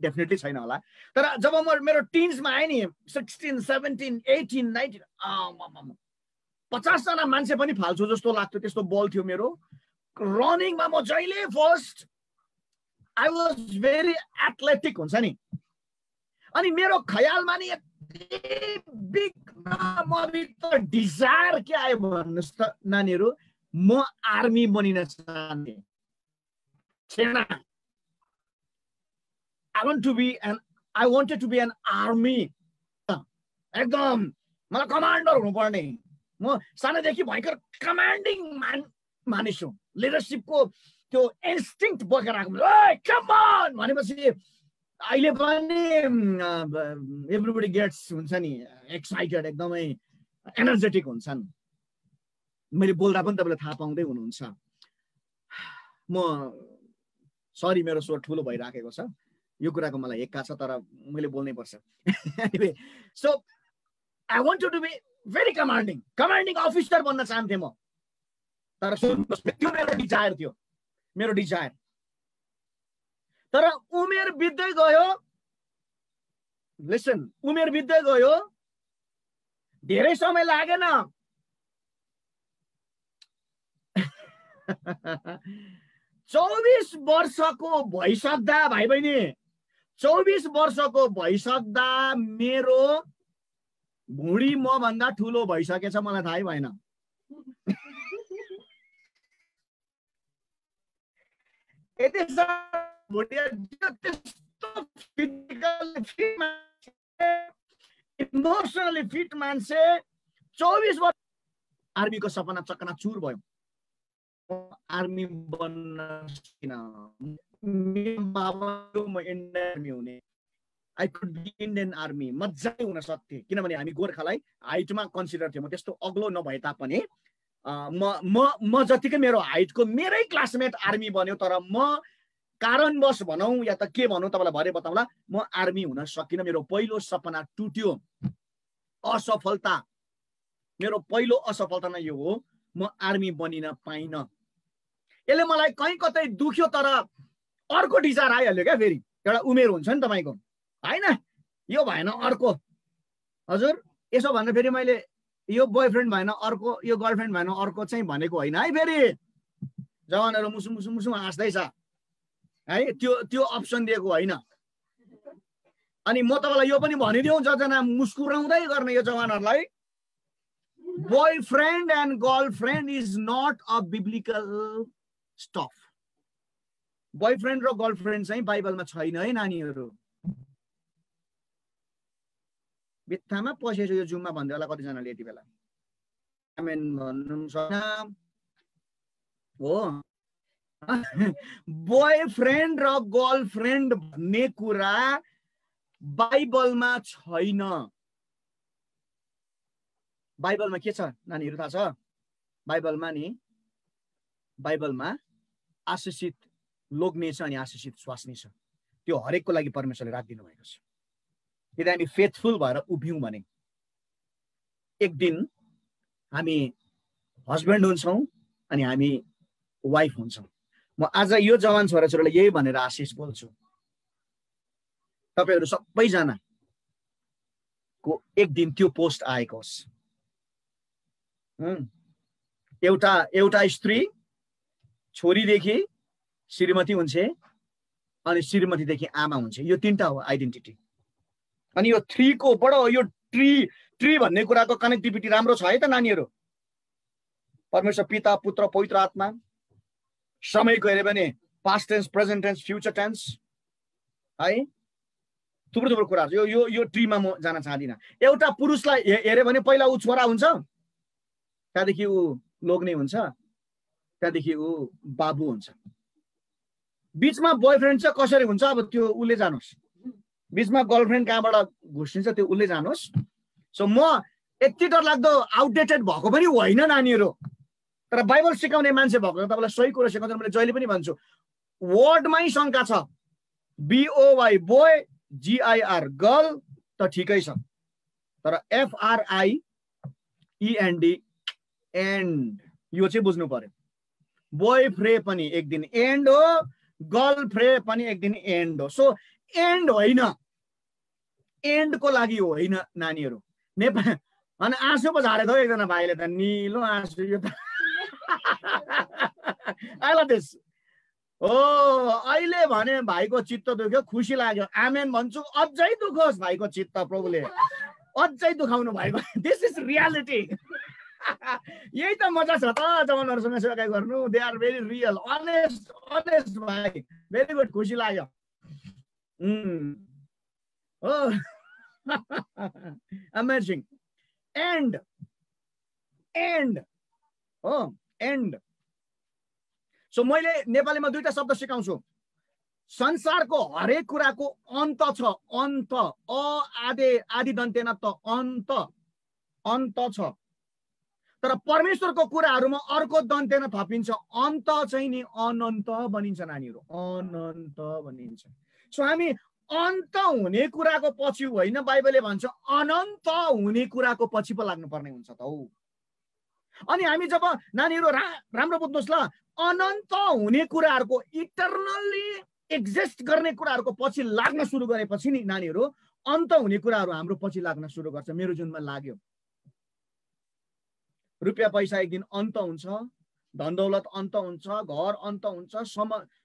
डेफिनेटली छैन होला। तर जब म मेरो टिन्समा आएँ नि, 16, 17, 18, 19, 50 जना मान्छे पनि फाल्छु जस्तो लाग्थ्यो, त्यस्तो बल थियो मेरो। रनिङमा म जहिले first, I was very athletic हुन्छ नि। अनि मेरो ख्यालमा नि बिग मभित्र डिजायर के आयो भन्नुहोस् त नानीहरू, म आर्मी बनिन चाहन्थे। सेना, I wanted to be an army. एकदम मलाई कमान्डर हुनुपर्ने। म सानैदेखि भयङ्कर कमान्डिङ मानिस हुँ। लिडरसिपको त्यो इन्स्टिङ्क्ट बोकेर आएको। ओइ कम अन भनेपछि अहिले पनि एभ्रीबडी गेट्स हुन्छ नि एक्साइटेड, एकदमै एनर्जेटिक हुन्छन्। मैले बोल्दा पनि तपाईँले थाहा पाउँदै हुनुहुन्छ। म सरी मेरो स्वर ठुलो भइराखेको छ, यो कुराको मलाई एक्का छ, तर मैले बोल्नै पर्छ। Anyway, so I wanted to be very commanding officer बन्न चाहन्थे म। तर त्यो मेरो डिजायर थियो, मेरो डिजायर। तर उमेर बित्दै गयो, लिसन, उमेर बित्दै गयो, धेरै समय लागेन। 24 वर्षको भइसक्दा भाइ बहिनी, 24 वर्षको भइसक्दा मेरो भुँडी म भन्दा ठुलो भइसकेछ, मलाई थाहै भएन। इमोसनली फिट मान्छे 24 वर्ष आर्मीको सपना चकनाचुर भयो। आर्मी बन्न हुने, I could be Indian army, मजाले हुन सक्थे। किनभने हामी गोर्खालाई हाइटमा कन्सिडर थियौँ, त्यस्तो अग्लो नभए तापनि म जतिकै मेरो हाइटको मेरै क्लासमेट आर्मी बन्यो। तर म कारणवश भनौँ या त के भनौँ तपाईँलाई भरे बताउँला, म आर्मी हुन सकिनँ। मेरो पहिलो सपना टुट्यो, असफलता। मेरो पहिलो असफलता नै यो हो, म आर्मी बनिन पाइन। यसले मलाई कहीँ कतै दुख्यो, तर अर्को डिजायर आइहाल्यो क्या। फेरि एउटा उमेर हुन्छ नि तपाईँको, होइन यो भएन अर्को। हजुर यसो भनेर फेरि मैले यो बोयफ्रेन्ड भएन अर्को, यो गर्लफ्रेन्ड भएन अर्को चाहिँ भनेको होइन है। फेरि जवानहरू मुसु मुसु मुसु हाँस्दैछ है, त्यो अप्सन दिएको होइन। अनि म तपाईँलाई यो पनि भनिदिउँ, जजना मुस्कुराउँदै गर्ने यो जवानहरूलाई, boyfriend and girlfriend is not a biblical stuff. Boyfriend र गर्लफ्रेन्ड चाहिँ बाइबलमा छैन है नानीहरू। बित्थामा पसेछ यो जुममा भन्दै होला कतिजनाले यति बेला। आमेन भन्नु छैन हो। बोयफ्रेन्ड र गर्लफ्रेन्ड भन्ने कुरा बाइबलमा छैन। बाइबलमा के छ नानीहरू थाहा छ? बाइबलमा आशिषित लोग्ने छ अनि आशिषित स्वास्नी छ। त्यो हरेकको लागि परमेश्वरले राखिदिनु भएको छ। यदि हामी फेथफुल भएर उभियौँ भने एक दिन हामी हस्बेन्ड हुन्छौँ अनि हामी वाइफ हुन्छौँ। म आज यो जवान छोराछोरीलाई यही भनेर आशिष बोल्छु, तपाईहरु सबैजनाको एक दिन त्यो पोस्ट आएको होस्। एउटा स्त्री छोरीदेखि श्रीमती हुन्छ अनि श्रीमतीदेखि आमा हुन्छ। यो तीनटा हो आइडेन्टिटी। अनि यो 3 को बडो यो ट्री भन्ने कुराको कनेक्टिभिटी राम्रो छ है त नानीहरु। परमेश्वर पिता पुत्र पवित्र आत्मा, समयको हेर्यो भने past tense present tense future tense है, थुप्रो कुरा छ। यो ट्रीमा म जान चाहदिन। एउटा पुरुषलाई हेर्यो भने पहिला उ छोरा हुन्छ, त्यहाँदेखि उ लोग्ने हुन्छ, त्यहाँदेखि उ बाबु हुन्छ। बीचमा बोयफ्रेन्ड चाहिँ कसरी हुन्छ अब त्यो उले जानुस्। बीचमा गर्लफ्रेन्ड कहाँबाट घुस्निन्छ त्यो उले जानुस्। सो म यति डर लाग्दो आउटडेटेड भएको पनि होइन नानीहरु, तर बाइबल सिकाउने मान्छे भएको तपाईलाई सही कुरा सिकाउँछ। मैले जहिले पनि भन्छु वर्डमै शंका छ। BOY बोय, GIR गर्ल त ठिकै छ, तर FRIEND एन्ड यो चाहिँ बुझ्नु पर्यो। बोयफ्रे पनि एक दिन एन्ड हो, गर्लफ्रे पनि एक दिन एन्ड हो। सो एन्ड होइन, एन्डको लागि होइन नानीहरु। नेपाल अनि आँसु पो झारे त एकजना भाइले त निलो आँसु। यो त I love this अहिले भने भाइको चित्त दुख्यो, खुसी लाग्यो, आमेन भन्छु। अझै दुखोस् भाइको चित्त, प्रभुले अझै दुखाउनु भएको। This is reality. यही त मजा छ त जवानहरूसँग सेवा गर्नु। They are very real, honest भाइ, भेरी गुड, खुसी लाग्यो। अमेजिङ। एन्ड सो मैले नेपालीमा दुईटा शब्द सिकाउँछु। संसारको हरेक कुराको अन्त छ, अन्त, आदि दन्तेन त, अन्त छ। तर परमेश्वरको कुराहरूमा अर्को दन्तेन थपिन्छ, अन्त चाहिँ नि अनन्त बनिन्छ नानीहरू, अनन्त बनिन्छ। सो हामी अन्त हुने कुराको पछि होइन, बाइबलले भन्छ अनन्त हुने कुराको पछि पो लाग्नुपर्ने हुन्छ त हौ। अनि हामी जब नानीहरू राम्रो बुझ्नुहोस् ल, अनन्त हुने कुराहरूको, इटर्नल्ली एक्जिस्ट गर्ने कुराहरूको पछि लाग्न सुरु गरेपछि नि नानीहरू अन्त हुने कुराहरू हाम्रो पछि लाग्न सुरु गर्छ। मेरो जुनमा लाग्यो, रुपियाँ पैसा एक दिन अन्त हुन्छ, धन दौलत अन्त हुन्छ, घर अन्त हुन्छ,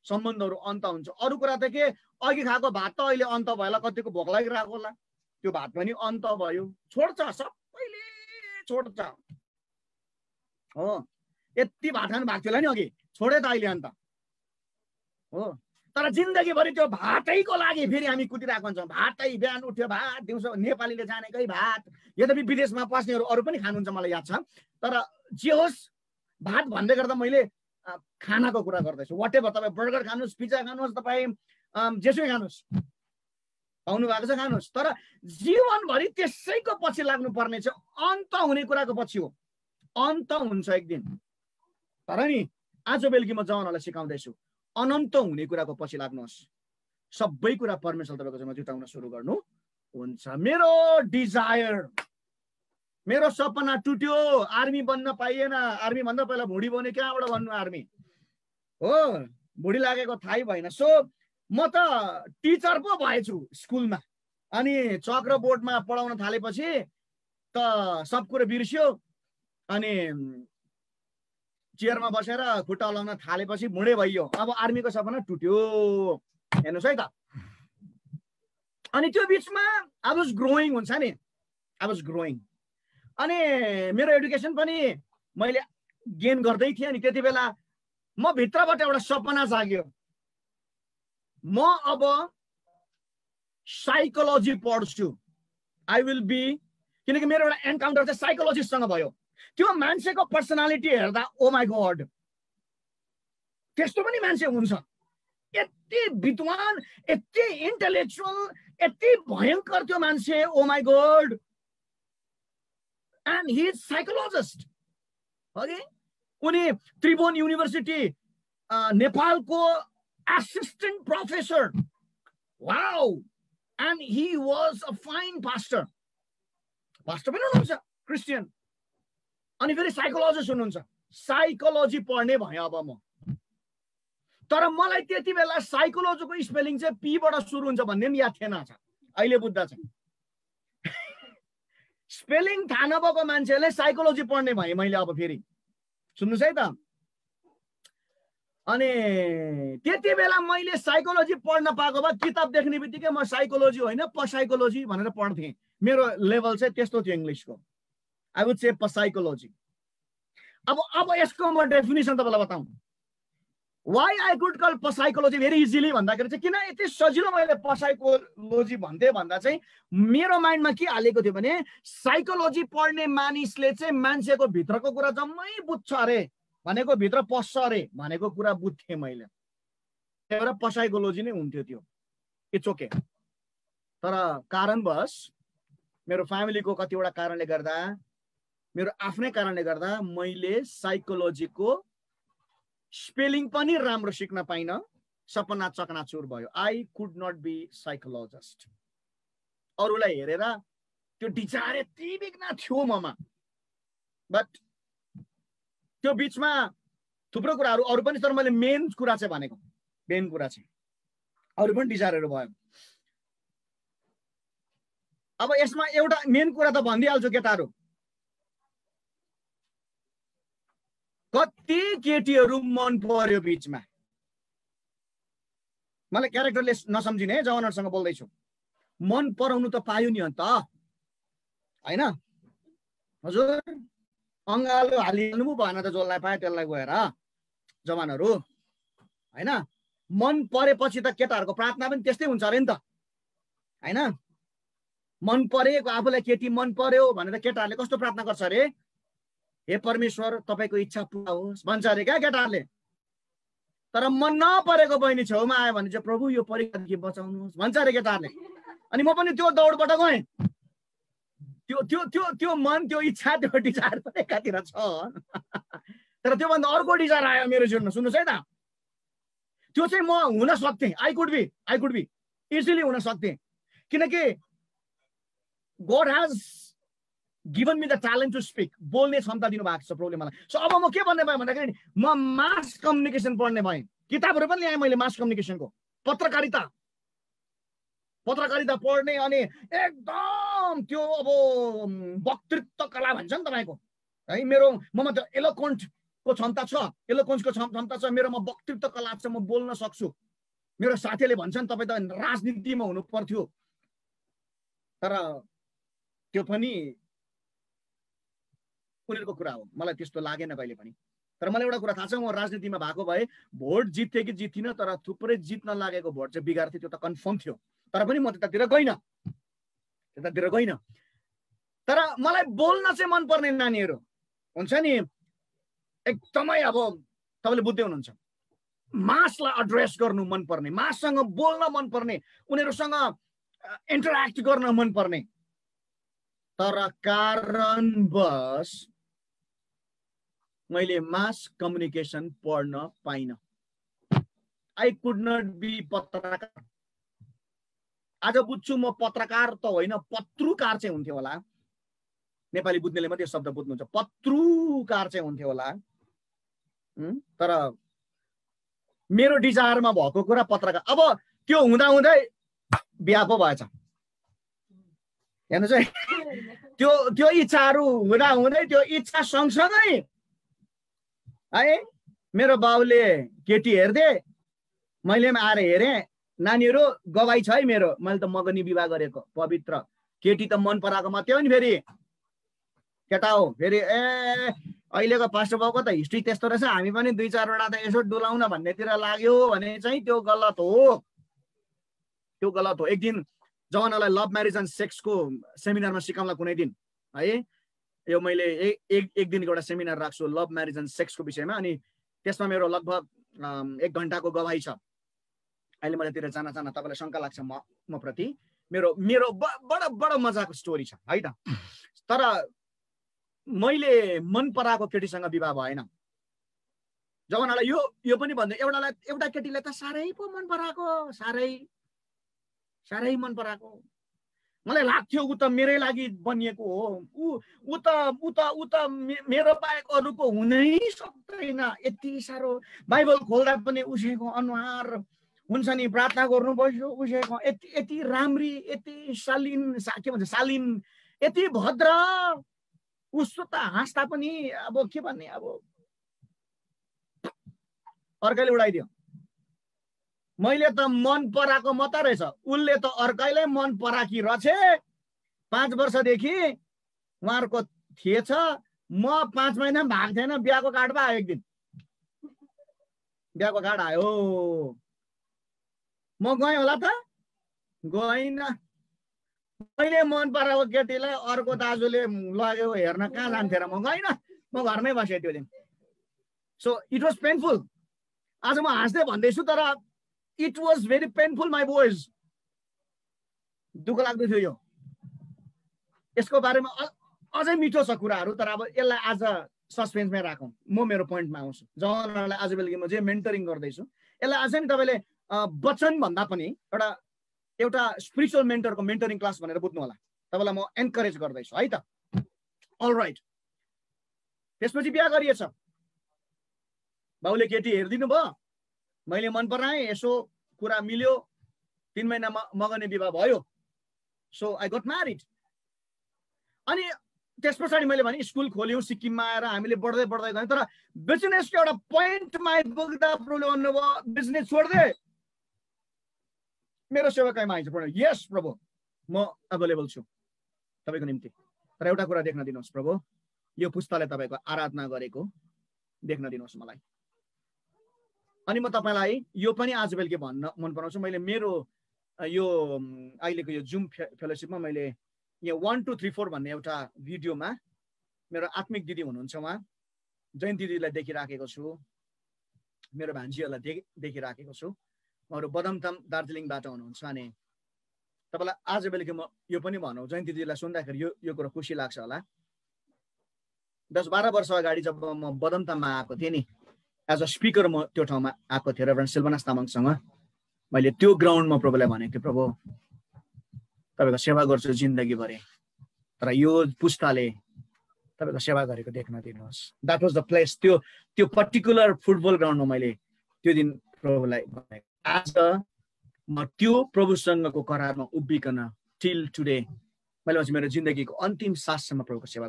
सम्बन्धहरू अन्त हुन्छ। अरू कुरा त के, अघि खाएको भात त अहिले अन्त भयो होला, कतिको भोक लागिरहेको होला, त्यो भात पनि अन्त भयो, छोड्छ, सबैले छोड्छ। हो, यति भात खानु भएको थियो होला नि अघि, छोडे त अहिले अन्त हो। तर जिन्दगीभरि त्यो भातैको लागि फेरि हामी कुदिरहेको हुन्छौँ। भातै, बिहान उठ्यो भात, दिउँसो नेपालीले जानेकै भात। यद्यपि विदेशमा पस्नेहरू अरू पनि खानुहुन्छ, मलाई याद छ। तर जे होस्, भात भन्दै गर्दा मैले खानाको कुरा गर्दैछु। वाटेभर, तपाईँ बर्गर खानुहोस्, पिज्जा खानुहोस्, तपाईँ जेसुकै खानुहोस्, पाउनु भएको छ खानुहोस्, तर जीवनभरि त्यसैको पछि लाग्नु पर्ने छ। अन्त हुने कुराको पछि हो, अन्त हुन्छ एक दिन। तर नि आज बेलुकी म जवानहरूलाई सिकाउँदैछु, अनन्त हुने कुराको पछि लाग्नुहोस्। सबै कुरा परमेश्वर तपाईँको जिम्मा जुटाउन सुरु गर्नु हुन्छ। मेरो डिजायर, मेरो सपना टुट्यो, आर्मी बन्न पाइएन। आर्मी भन्दा पहिला भुँडी बन्यो, कहाँबाट भन्नु आर्मी हो, भुँडी लागेको थाहै भएन। सो म त टिचर पो भएछु स्कुलमा। अनि चक्र बोर्डमा पढाउन थालेपछि त सब कुरो बिर्स्यो। अनि चेयरमा बसेर खुट्टा हल्लाउन थालेपछि भुँडे भइयो। अब आर्मीको सपना टुट्यो, हेर्नुहोस् है त। अनि त्यो बिचमा आई वाज ग्रोइङ हुन्छ नि, आई वाज ग्रोइङ। अनि मेरो एडुकेसन पनि मैले गेन गर्दै थिएँ। अनि त्यति बेला म भित्रबाट एउटा सपना जाग्यो, म अब साइकोलोजी पढ्छु, आई विल बी। किनकि मेरो एउटा एन्काउन्टर चाहिँ साइकोलोजिस्टसँग भयो। त्यो मान्छेको पर्सनालिटी हेर्दा ओ माई गॉड, त्यस्तो पनि मान्छे हुन्छ, यति विद्वान, यति इन्टेलेक्चुअल, यति भयङ्कर त्यो मान्छे, oh my god. And he is psychologist. Okay, उनी त्रिभुवन युनिभर्सिटी नेपालको assistant professor. Wow. And he was a fine pastor. Pastor पनि हुनुहुन्छ, क्रिस्चियन। अनि फेरि साइकोलोजिस्ट हुनुहुन्छ। साइकोलोजी पढ्ने भयो अब म। तर मलाई त्यति बेला साइकोलोजीको स्पेलिङ चाहिँ पीबाट सुरु हुन्छ भन्ने पनि याद थिएन। अहिले बुझ्दा चाहिँ स्पेलिङ थाहा नभएको मान्छेले साइकोलोजी पढ्ने भएँ मैले। अब फेरि सुन्नुहोस् है त। अनि त्यति बेला मैले साइकोलोजी पढ्न पाएको भए किताब देख्ने बित्तिकै म साइकोलोजी होइन पसाइकोलोजी भनेर पढ्थेँ। मेरो लेभल चाहिँ त्यस्तो थियो इङ्ग्लिसको। I would say पसाइकोलोजी। अब यसको म डेफिनेसन तपाईँलाई बताऊँ। Why I could call psychology very easily भन्दाखेरि चाहिँ किन यति सजिलो मैले पसाइकोलोजी भन्थेँ भन्दा चाहिँ मेरो माइन्डमा के हालेको थियो भने साइकोलोजी पढ्ने मानिसले चाहिँ मान्छेको भित्रको कुरा जम्मै बुझ्छ अरे, भनेको भित्र पस्छ अरे भनेको कुरा बुझ्थेँ मैले। त्यही भएर पसाइकोलोजी नै हुन्थ्यो त्यो। It's okay. तर कारणवश मेरो फ्यामिलीको कतिवटा कारणले गर्दा, मेरो आफ्नै कारणले गर्दा मैले साइकोलोजीको स्पेलिङ पनि राम्रो सिक्न पाइन। सपना चकनाचुर भयो। I could not be psychologist. अरूलाई हेरेर त्यो डिजायर यति बिघ्न थियो ममा। बट त्यो बिचमा थुप्रो कुराहरू अरू पनि, तर मैले मेन कुरा चाहिँ भनेको, मेन कुरा चाहिँ अरू पनि डिजायरहरू भयो। अब यसमा एउटा मेन कुरा त भनिदिइहाल्छु केटाहरू, कति केटीहरू मन पर्यो बिचमा। मलाई क्यारेक्टरलेस नसम्झिने है, जवानहरूसँग बोल्दैछु। मन पराउनु त पायो नि अन्त, होइन हजुर? अङ्गालो हालिहाल्नु पो भएन त, जसलाई पायो त्यसलाई गएर जवानहरू, होइन? मन परेपछि त केटाहरूको प्रार्थना पनि त्यस्तै हुन्छ अरे नि त, होइन? मन परेको, आफूलाई केटी मन पर्यो भनेर केटाहरूले कस्तो प्रार्थना गर्छ अरे? हे परमेश्वर तपाईँको इच्छा पुरा होस् भन्छ अरे क्या केटाहरूले। तर मन नपरेको बहिनी छेउमा आयो भने चाहिँ प्रभु यो परीक्षादेखि बचाउनुहोस् भन्छ अरे केटाहरूले। अनि म पनि त्यो दौडबाट गएँ। त्यो त्यो त्यो त्यो मन, त्यो इच्छा, त्यो डिजायर त एकातिर छ, तर त्योभन्दा अर्को डिजायर आयो मेरो जीवनमा। सुन्नुहोस् है त, त्यो चाहिँ म हुन सक्थेँ, आई कुड बी इजिली हुन सक्थेँ, किनकि God has given me the talent to speak, बोल्ने क्षमता दिनुभएको छ प्रभुले मलाई। सो अब म के भन्ने भएँ भन्दाखेरि म मास कम्युनिकेसन पढ्ने भएँ, किताबहरू पनि ल्याएँ मैले मास कम्युनिकेसनको, पत्रकारिता पढ्ने, अनि एकदम त्यो अब वक्तृत्व कला भन्छ नि तपाईँको है, ममा त एलोक्वेन्टको क्षमता छ, एलोक्वेन्सको क्षमता छ मेरोमा, वक्तृत्व कला छ, म बोल्न सक्छु। मेरो साथीले भन्छन् तपाईँ त राजनीतिमा हुनु पर्थ्यो, तर त्यो पनि उनीहरूको कुरा हो, मलाई त्यस्तो लागेन कहिले पनि। तर मलाई एउटा कुरा थाहा छ, म राजनीतिमा भएको भए भोट जित्थेँ कि जित्थिनँ, तर थुप्रै जित्न लागेको भोट चाहिँ बिगार्थेँ, त्यो त कन्फर्म थियो। तर पनि म त्यतातिर गइनँ। तर मलाई बोल्न चाहिँ मनपर्ने नानीहरू हुन्छ नि, एकदमै अब तपाईँले बुझ्दै हुनुहुन्छ, मासलाई एड्रेस गर्नु मनपर्ने, माससँग बोल्न मनपर्ने, उनीहरूसँग इन्टरेक्ट गर्न मनपर्ने, तर कारणवश मैले मास कम्युनिकेसन पढ्न पाइनँ। आई कुड नट बी पत्रकार। आज बुझ्छु म पत्रकार त होइन, पत्रुकार चाहिँ हुन्थ्यो होला, नेपाली बुझ्नेले मात्रै शब्द बुझ्नुहुन्छ, पत्रुकार चाहिँ हुन्थ्यो होला। तर मेरो डिजायरमा भएको कुरा पत्रकार। अब त्यो हुँदाहुँदै बिहा पो भएछ, हेर्नुहोस् है, त्यो इच्छाहरू हुँदाहुँदै त्यो इच्छा सँगसँगै है मेरो बाउले केटी हेर्दे, मैले पनि आएर हेरेँ, नानीहरू गवाई छ है मेरो, मैले त मगनी विवाह गरेको पवित्र, केटी त मन पराएको मात्रै हो नि, फेरि केटा हो फेरि। अहिलेको पास्टर बाउको त हिस्ट्री त्यस्तो रहेछ, हामी पनि 2-4 वटा त यसो डुलाउन भन्नेतिर लाग्यो भने चाहिँ त्यो गलत हो। एक दिन जवानलाई लभ म्यारिज एन्ड सेक्सको सेमिनारमा सिकाउँला कुनै दिन है, यो मैले एक दिनको एउटा सेमिनार राख्छु लभ म्यारिज एन्ड सेक्सको विषयमा, अनि त्यसमा मेरो लगभग 1 घण्टाको गवाही छ। अहिले मलाई तिर जान तपाईँलाई शङ्का लाग्छ म प्रति, मेरो बडो मजाको स्टोरी छ है त। तर मैले मन पराएको केटीसँग विवाह भएन। जवानलाई यो पनि भन्दै, एउटा केटीलाई त साह्रै पो मन पराएको, साह्रै मन पराएको। मलाई लाग्थ्यो ऊ त मेरै लागि बनिएको हो, ऊ त मेरो बाहेक अरूको हुनै सक्दैन। यति साह्रो बाइबल खोल्दा पनि उसैको अनुहार हुन्छ नि, प्रार्थना गर्नु पर्छ उसैको, यति राम्री, यति शालीन, के भन्छ शालीन, यति भद्र, उसो त हाँस्दा पनि अब के भन्ने, अब अर्कैले उडाइदियो। मैले त मन पराएको मात्र रहेछ, उसले त अर्कैलाई मन पराकी रहेछ। 5 वर्षदेखि उहाँहरूको थिएछ, म 5 महिना पनि भएको थिएन, बिहाको कार्ड पो आयो। एक दिन बिहाको कार्ड आयो, म गएँ होला त, गइनँ। मैले मन पराएको केटीलाई अर्को दाजुले लग्यो हेर्न, कहाँ जान्थेँ र, म गइनँ, म घरमै बसेँ त्यो दिन। So it was painful. आज म हाँस्दै भन्दैछु, तर it was very painful my boys. दुःख लाग्दै थियो। यो यसको बारेमा अझै मिठो छ कुराहरू, तर अब यसलाई आज सस्पेन्समै राखौँ। म मेरो पोइन्टमा आउँछु। जवानहरूलाई आज बेलुकी म जे मेन्टरिङ गर्दैछु, यसलाई अझै नि तपाईँले वचन भन्दा पनि एउटा स्पिरिचुअल मेन्टरको मेन्टरिङ क्लास भनेर बुझ्नु होला। तपाईँलाई म एन्करेज गर्दैछु है त। अल राइट, त्यसपछि बिहा गरिएछ, बाउले केटी हेरिदिनु भयो, मैले मन पराएँ, यसो कुरा मिल्यो, 3 महिनामा मगनी विवाह भयो। So I got married. अनि त्यस पछाडि मैले भने स्कुल खोल्यौँ सिक्किममा आएर, हामीले बढ्दै गयौँ। तर बिजनेसको एउटा पोइन्टमा आइपुग्दा प्रब्लम भन्नुभयो, बिजनेस छोड्दे, मेरो सेवाकाईमा आइज प्रभु। यस प्रभु, म अवेलेबल छु तपाईँको निम्ति। तर एउटा कुरा देख्न दिनुहोस् प्रभु, यो पुस्ताले तपाईँको आराधना गरेको देख्न दिनुहोस् मलाई। अनि म तपाईँलाई यो पनि आज बेलुकी भन्न मन पराउँछु, मैले मेरो यो अहिलेको यो जुम फेलोसिपमा मैले यहाँ 1 2 3 4 भन्ने एउटा भिडियोमा मेरो आत्मिक दिदी हुनुहुन्छ, उहाँ जयन्ती दिदीलाई देखिराखेको छु, मेरो भान्जीहरूलाई देखिराखेको छु, उहाँहरू बदमताम दार्जिलिङबाट हुनुहुन्छ। अनि तपाईँलाई आज बेलुकी म यो पनि भनौँ, जयन्ती दिदीलाई सुन्दाखेरि यो कुरा खुसी लाग्छ होला। 10-12 वर्ष अगाडि जब म बदमताममा आएको थिएँ नि, एज अ स्पिकर म त्यो ठाउँमा आएको थिएँ रेभरेन्ड सिल्भनास तामाङसँग। मैले त्यो ग्राउन्डमा प्रभुलाई भनेको थिएँ, प्रभु तपाईँको सेवा गर्छु जिन्दगीभरि, तर यो पुस्ताले तपाईँको सेवा गरेको देख्न दिनुहोस्। That was the place. त्यो पर्टिकुलर फुटबल ग्राउन्डमा मैले त्यो दिन प्रभुलाई भनेको। आज म त्यो प्रभुसँगको करारमा उभिकन टिल टुडे मैले मेरो जिन्दगीको अन्तिम साससम्म प्रभुको सेवा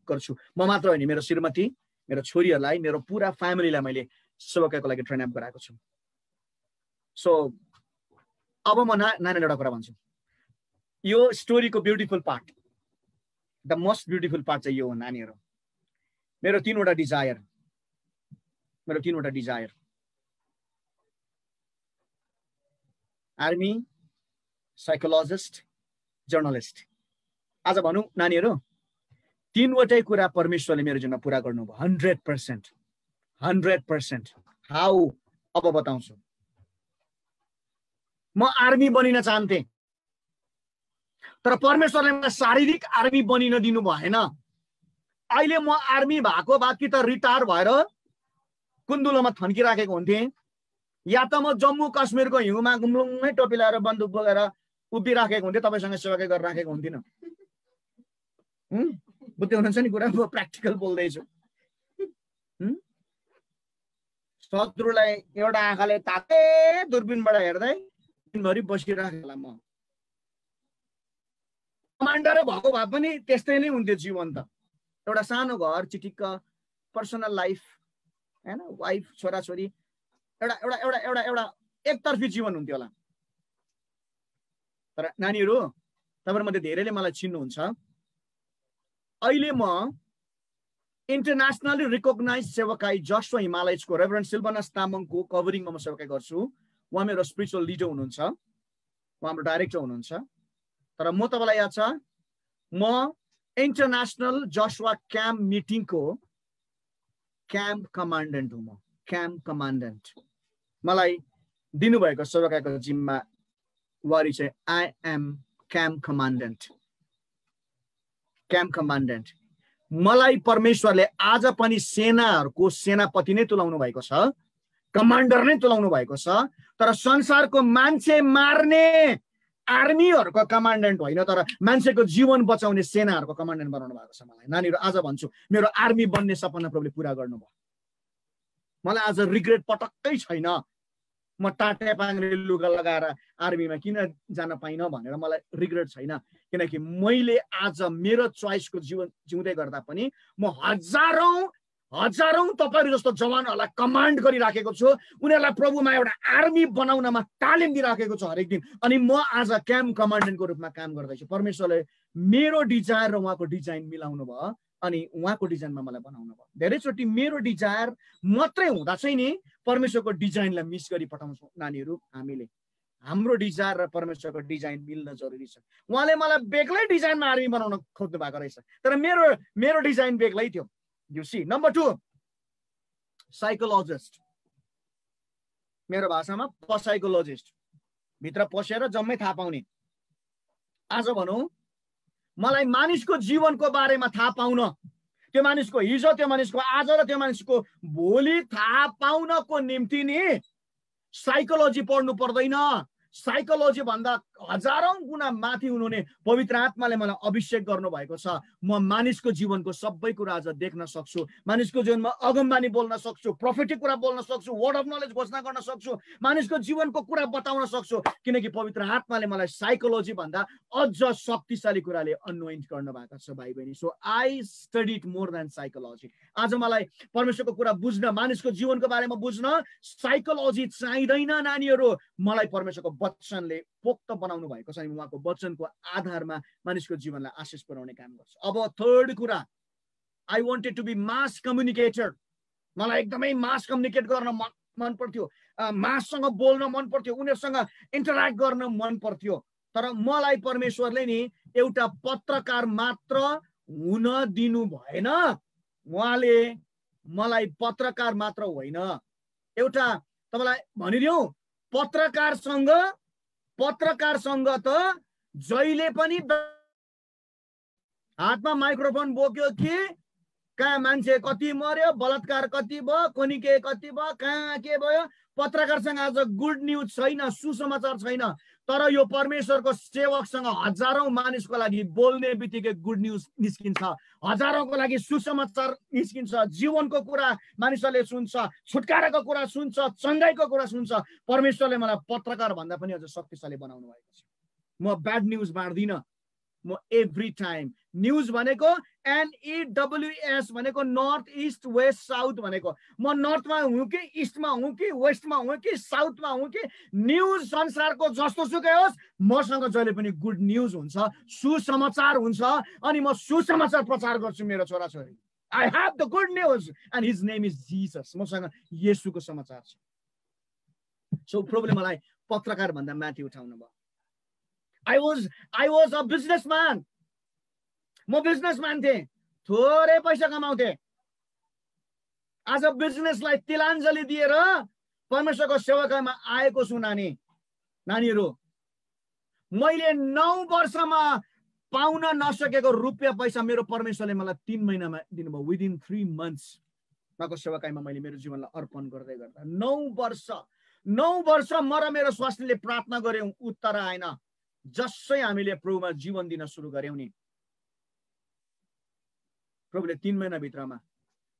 गर्छु। म मात्र होइन, मेरो श्रीमती, मेरो छोरीहरूलाई, मेरो पुरा फ्यामिलीलाई मैले सेवाको लागि ट्रेन अप गराएको छु। सो अब म नानीलाई एउटा कुरा भन्छु, यो स्टोरीको beautiful part, the most beautiful part चाहिँ यो हो नानीहरू। मेरो तीनवटा डिजायर, आर्मी, साइकोलोजिस्ट, जर्नलिस्ट। आज भनौँ नानीहरू, तीनवटै कुरा परमेश्वरले मेरो जीवनमा पुरा गर्नुभयो 100%। हाउ? अब बताउँछु। म आर्मी बनिन चाहन्थे, तर परमेश्वरले मलाई शारीरिक आर्मी बनिन दिनु भएन। अहिले म आर्मी भएको भए कि त रिटायर भएर कुन्दुलोमा थन्किराखेको हुन्थेँ, या त म जम्मू काश्मीरको हिउँमा गुम्लुङै टोपी लगाएर बन्दुक बोकेर उभिराखेको हुन्थेँ, तपाईँसँग सेवा गरेर राखेको हुन्थिनँ। बुझ्दै हुनुहुन्छ नि कुरा, म प्र्याक्टिकल बोल्दैछु। शत्रुलाई एउटा आँखाले ताते दूरबीनबाट हेर्दै दिनभरि बसिराखेला म। कमान्डरै भएको भए पनि त्यस्तै नै हुन्थ्यो जीवन त। एउटा सानो घर, चिटिक्क, पर्सनल लाइफ, हैन, वाइफ, छोराछोरी, एउटा एउटा एउटा एउटा एउटा एकतर्फी जीवन हुन्थ्यो होला। तर नानीहरू, तपाईँहरूमध्ये धेरैले मलाई चिन्नुहुन्छ। अहिले म इन्टरनेसनली रिकग्नाइज सेवाकाई जसवा हिमालयजको रेभरेन्ड सिल्भनास तामाङको कभरिङमा म सेवाकाई गर्छु। उहाँ मेरो स्पिरिचुअल लिडर हुनुहुन्छ, उहाँ हाम्रो डाइरेक्टर हुनुहुन्छ। तर म तपाईँलाई याद छ, म इन्टरनेसनल जसवा क्याम्प मिटिङको क्याम्प कमान्डेन्ट हुँ। म क्याम्प कमान्डेन्ट। मलाई दिनुभएको सेवाकाईको जिम्मेवारी चाहिँ I am camp commandant. Camp commandant. मलाई परमेश्वरले आज पनि सेनाहरूको सेनापति नै तुलाउनु भएको छ, कमान्डर नै तुलाउनु भएको छ, तर संसारको मान्छे मार्ने आर्मीहरूको कमान्डेन्ट होइन, तर मान्छेको जीवन बचाउने सेनाहरूको कमान्डेन्ट बनाउनु भएको छ मलाई। नानीहरू, आज भन्छु, मेरो आर्मी बन्ने सपना प्रभुले पुरा गर्नुभयो। मलाई आज रिग्रेट पटक्कै छैन। म टाटे पाङ्रे लुगा लगाएर आर्मीमा किन जान पाइनँ भनेर मलाई रिग्रेट छैन, किनकि मैले आज मेरो चोइसको जीवन जिउँदै गर्दा पनि म हजारौं तपाईहरु जस्तो जवानहरूलाई कमान्ड गरिराखेको छु, उनीहरूलाई प्रभुमा एउटा आर्मी बनाउनमा तालिम दिइराखेको छु हरेक दिन। अनि म आज क्याम्प कमान्डेन्टको रूपमा काम गर्दैछु। परमेश्वरले मेरो डिजायर र उहाँको डिजाइन मिलाउनु भयो अनि उहाँको डिजाइनमा मलाई बनाउनु भयो। धेरैचोटि मेरो डिजायर मात्रै हुँदा चाहिँ नि परमेश्वरको डिजाइनलाई मिस गरी पठाउँछौँ नानीहरू। हामीले हाम्रो डिजायर र परमेश्वरको डिजाइन मिल्न जरुरी छ। उहाँले मलाई बेग्लै डिजाइनमा आर्मी बनाउन खोज्नु भएको रहेछ, तर मेरो डिजाइन बेग्लै थियो। You see, number 2, psychologist. मेरो भाषामा पसाइकोलोजिस्ट, भित्र पसेर जम्मै थाहा पाउने। आज भनौँ मलाई मानिसको जीवनको बारेमा थाहा पाउन, त्यो मानिसको हिजो, त्यो मानिसको आज र त्यो मानिसको भोलि थाहा पाउनको निम्ति नि साइकोलोजी पढ्नु पर्दैन। साइकोलोजी भन्दा हजारौं गुणा माथि उन्होंने पवित्र आत्माले मलाई अभिषेक गर्नुभएको छ। म मानिसको जीवनको सबै कुरा आज देख्न सक्छु, मानिसको जीवनमा अगमबानी बोल्न सक्छु, प्रोफेटिक कुरा बोल्न सक्छु, वर्ड अफ नलेज घोषणा गर्न सक्छु, मानिसको जीवनको कुरा बताउन सक्छु, किनकि पवित्र आत्माले मलाई साइकोलोजी भन्दा अझ शक्तिशाली कुराले अनोइन्ट गर्नु भएको छ भाइ बहिनी। So I studied more than psychology. आज मलाई परमेश्वरको कुरा बुझ्न, मानिसको जीवनको बारेमा बुझ्न साइकोलोजी चाहिँदैन नानीहरू। मलाई परमेश्वरको वचनले पोक्त बनाउनु भएको छ अनि उहाँको वचनको आधारमा मानिसको जीवनलाई आशिष पुर्याउने काम गर्छ। अब थर्ड कुरा, I wanted to be mass communicator. मलाई एकदमै मास कम्युनिकेट गर्न मन पर्थ्यो, माससँग बोल्न मन पर्थ्यो, उनीहरूसँग इन्टरेक्ट गर्न मन पर्थ्यो। तर मलाई परमेश्वरले नि एउटा पत्रकार मात्र हुन दिनु भएन। उहाँले मलाई पत्रकार मात्र होइन, एउटा तपाईलाई भनिदिउँ, पत्रकारसँग त जहिले पनि हातमा माइक्रोफोन बोक्यो कि कहाँ मान्छे कति मर्यो, बलात्कार कति भयो, कोनी के कति भयो, कहाँ के भयो, पत्रकारसँग आज गुड न्युज छैन, सुसमाचार छैन। तर यो परमेश्वरको सेवकसँग हजारौं मानिसको लागि बोल्ने बित्तिकै गुड न्युज निस्किन्छ, हजारौंको लागि सुसमाचार निस्किन्छ, जीवनको कुरा मानिसहरूले सुन्छ, छुटकाराको कुरा सुन्छ, चङ्गाइको कुरा सुन्छ। परमेश्वरले मलाई पत्रकार भन्दा पनि अझ शक्तिशाली बनाउनु भएको छ। म ब्याड न्युज बाँड्दिनँ। म एभ्री टाइम न्युज भनेको NEWS भनेको नर्थ इस्ट वेस्ट साउथ भनेको, म नर्थमा हुँ कि इस्टमा हुँ कि वेस्टमा हुँ कि साउथमा हुँ कि न्युज संसारको जस्तो सुकै होस्, मसँग जहिले पनि गुड न्युज हुन्छ, सुसमाचार हुन्छ अनि म सुसमाचार प्रचार गर्छु मेरो छोराछोरी। I have the good news and his name is Jesus। मसँग येशूको समाचार छ। सो प्रभुले मलाई पत्रकार भन्दा माथि उठाउनु भयो। I was a businessman। म बिजनेसम्यान थिएँ, थोरै पैसा कमाउँथे। आज बिजनेसलाई तिलाञ्जली दिएर परमेश्वरको सेवाकामा आएको छु नानीहरू। मैले 9 वर्षमा पाउन नसकेको रुपियाँ पैसा मेरो परमेश्वरले मलाई 3 महिनामा दिनुभयो। विदिन 3 months उहाँको सेवाकामा मैले मेरो जीवनलाई अर्पण गर्दै गर्दा 9 वर्ष म र मेरो स्वास्नीले प्रार्थना गर्यौं, उत्तर आएन। जसै हामीले प्रभुमा जीवन दिन सुरु गर्यौं नि, प्रभुले 3 महिना भित्रमा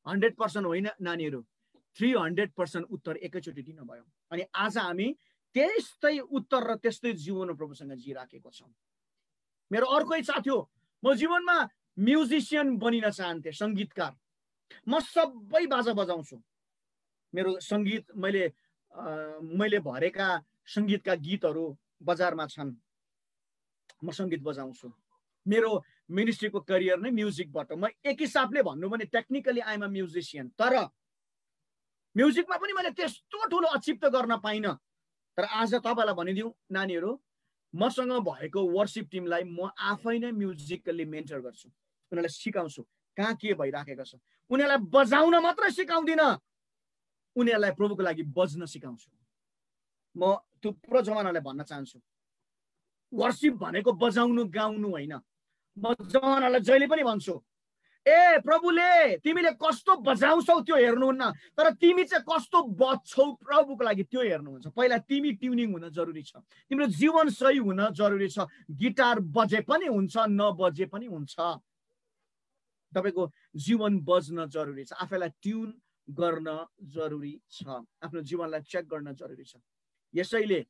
100% होइन नानीहरू, 300% उत्तर एकैचोटि दिनुभयो। अनि आज हामी त्यस्तै उत्तर र त्यस्तै जीवन प्रभुसँग जिराखेको छौं। मेरो अर्को इच्छा थियो, म जीवनमा म्युजिशियन बनिन चाहन्थे, संगीतकार। म सबै बाजा बजाउँछु। मेरो संगीत मैले भरेका संगीतका गीतहरू बजारमा छन्, म संगीत बजाउँछु। मेरो मिनिस्ट्रीको करियर नै म्युजिकबाट। म एक हिसाबले भन्नु भने technically I am a musician, तर म्युजिकमा पनि मैले त्यस्तो ठुलो अचिभ त गर्न पाइनँ। तर आज तपाईलाई भनिदिउँ नानीहरू, मसँग भएको वर्शिप टिमलाई म आफै नै म्युजिकली मेन्टर गर्छु, उनीहरूलाई सिकाउँछु कहाँ के भइराखेको छ। उनीहरूलाई बजाउन मात्र सिकाउँदिन, उनीहरूलाई प्रभुको लागि बज्न सिकाउँछु। म थुप्रो जवानहरूलाई भन्न चाहन्छु, वर्शिप भनेको बजाउनु गाउनु होइन। म जवानहरूलाई जहिले पनि भन्छु, ए प्रभुले तिमीले कस्तो बजाउँछौ त्यो हेर्नुहुन्न, तर तिमी चाहिँ कस्तो बज्छौ प्रभुको लागि त्यो हेर्नुहुन्छ। पहिला तिमी ट्युनिङ हुन जरुरी छ, तिम्रो जीवन सही हुन जरुरी छ। गिटार बजे पनि हुन्छ, नबजे पनि हुन्छ, तपाईको जीवन बज्न जरुरी छ, आफैलाई ट्युन गर्न जरुरी छ, आफ्नो जीवनलाई चेक गर्न जरुरी छ। यसैले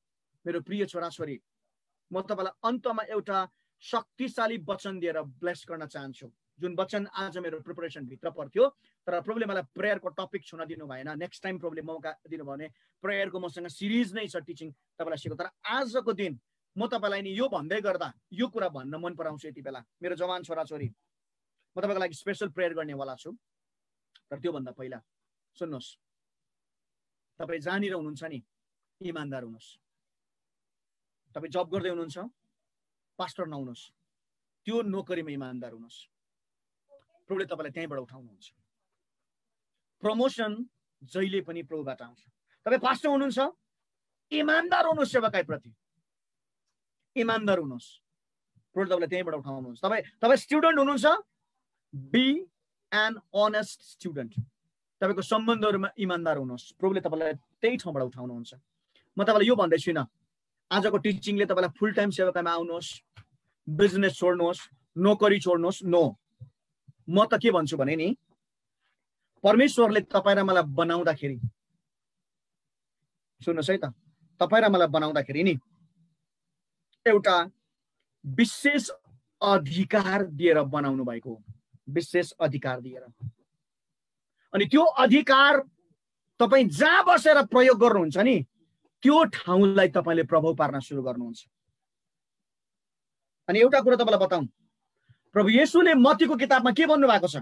मेरो प्रिय छोराछोरी, म तपाईलाई अन्तमा एउटा शक्तिशाली वचन दिएर ब्लेस गर्न चाहन्छु, जुन वचन आज मेरो प्रिपरेसन भित्र पर्थ्यो, तर प्रभुले मलाई प्रेयरको टपिक छुन दिनु भएन। नेक्स्ट टाइम प्रभुले मौका दिनुभयो भने प्रेयरको मसँग सिरिज नै छ टिचिङ तपाईलाई सिकाउ। तर आजको दिन म तपाईलाई नि यो भन्दै गर्दा यो कुरा भन्न मन पराउँछु। यति बेला मेरो जवान छोराछोरी, म तपाईको लागि स्पेशल प्रेयर गर्नेवाला छु। तर त्यो भन्दा पहिला सुन्नुहोस्, तपाई जहाँनिर हुनुहुन्छ नि इमानदार हुनुहोस्। तपाई जब गर्दै हुनुहुन्छ, पास्टर नहुनुहोस्, त्यो नोकरीमा इमानदार हुनुहोस्। प्रभुले तपाईलाई त्यहीँबाट उठाउनुहुन्छ। प्रमोसन जहिले पनि प्रभुबाट आउँछ। तपाई पास्टर हुनुहुन्छ, इमानदार हुनुहोस्, सेवाकाई प्रति इमानदार हुनुहोस्, प्रभुले तपाईलाई त्यहीँबाट उठाउनुहुन्छ। तपाई स्टुडेन्ट हुनुहुन्छ, बी एन अनेस्ट स्टुडेन्ट, तपाईको सम्बन्धहरुमा इमानदार हुनुहोस्, प्रभुले तपाईलाई त्यही ठाउँबाट उठाउनुहुन्छ। म तपाईलाई यो भन्दै छुइनँ आजको टिचिङले तपाईलाई फुल टाइम सेवाकामा आउनुहोस्, बिजनेस छोड्नुहोस्, नोकरी छोड्नुहोस्, नो। म त के भन्छु भने नि, परमेश्वरले तपाईँ र मलाई बनाउँदाखेरि, सुन्नुहोस् है त, तपाईँ र मलाई बनाउँदाखेरि नि एउटा विशेष अधिकार दिएर बनाउनु भएको हो, विशेष अधिकार दिएर। अनि त्यो अधिकार तपाईँ जहाँ बसेर प्रयोग गर्नुहुन्छ नि, त्यो ठाउँलाई तपाईले प्रभाव पार्न सुरु गर्नुहुन्छ। अनि एउटा कुरा तपाईलाई बताउँ, प्रभु येशूले मत्तीको किताबमा के भन्नु भएको छ?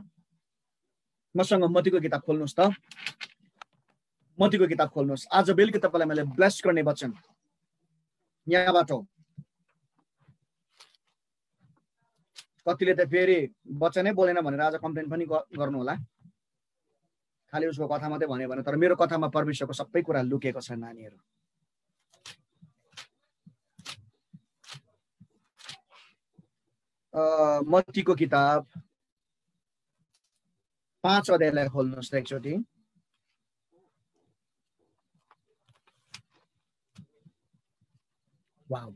मसँग मत्तीको किताब खोल्नुहोस् त, मत्तीको किताब खोल्नुहोस्। आज बेलुकी तपाईलाई मैले ब्लेस गर्ने वचन यहाँबाट हो। कतिले त फेरि वचनै बोलेन भनेर आज कम्प्लेन पनि गर्नु होला, खालि उसको कथा मात्रै भन्यो भने। तर मेरो कथामा परमेश्वरको सबै कुरा लुकेको छ नानीहरू। मत्तीको किताब 5 अध्यायलाई खोल्नुहोस् त एकचोटि। वाउ,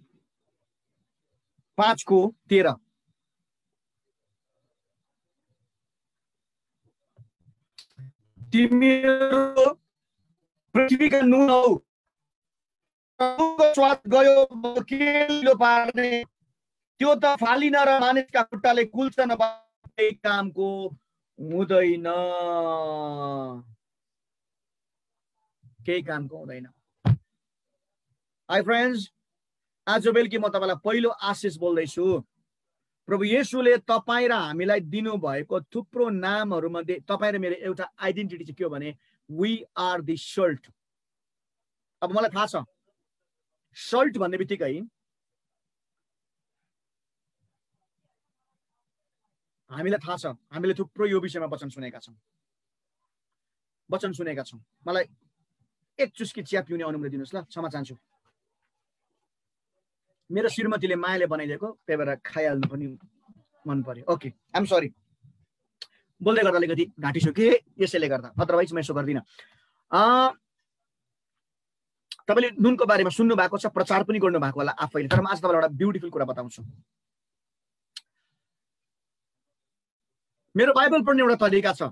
5:13। तिमीहरू पृथ्वीका नुन हौ, स्वाद गयो के पार्ने, त्यो त फालिन र मानिसका खुट्टाले कुल्छ नभए कामको हुँदैन, केही कामको हुँदैन। हाई फ्रेन्ड्स, आज बेलुकी म तपाईलाई पहिलो आशिष बोल्दैछु। प्रभु येशूले तपाईँ र हामीलाई दिनुभएको थुप्रो नामहरू मध्ये तपाईँ र मेरो एउटा आइडेन्टिटी चाहिँ के हो भने, वी आर द सल्ट। अब मलाई थाहा छ, सल्ट भन्ने बित्तिकै हामीलाई थाहा छ, हामीले थुप्रो यो विषयमा वचन सुनेका छौँ, मलाई एक चुस्की चिया पिउने अनुमति दिनुहोस् ल, क्षमा चाहन्छु। मेरो श्रीमतीले मायाले बनाइदिएको, त्यही भएर खाइहाल्नु पनि मन पर्यो। ओके, आइएम सरी, बोल्दै गर्दा अलिकति घाँटी सुके, यसैले गर्दा, अदरवाइज म यसो गर्दिनँ। तपाईँले नुनको बारेमा सुन्नु भएको छ, प्रचार पनि गर्नु भएको होला आफैले, तर म आज तपाईँलाई एउटा ब्युटिफुल कुरा बताउँछु। मेरो बाइबल पढ्ने एउटा तरिका छ।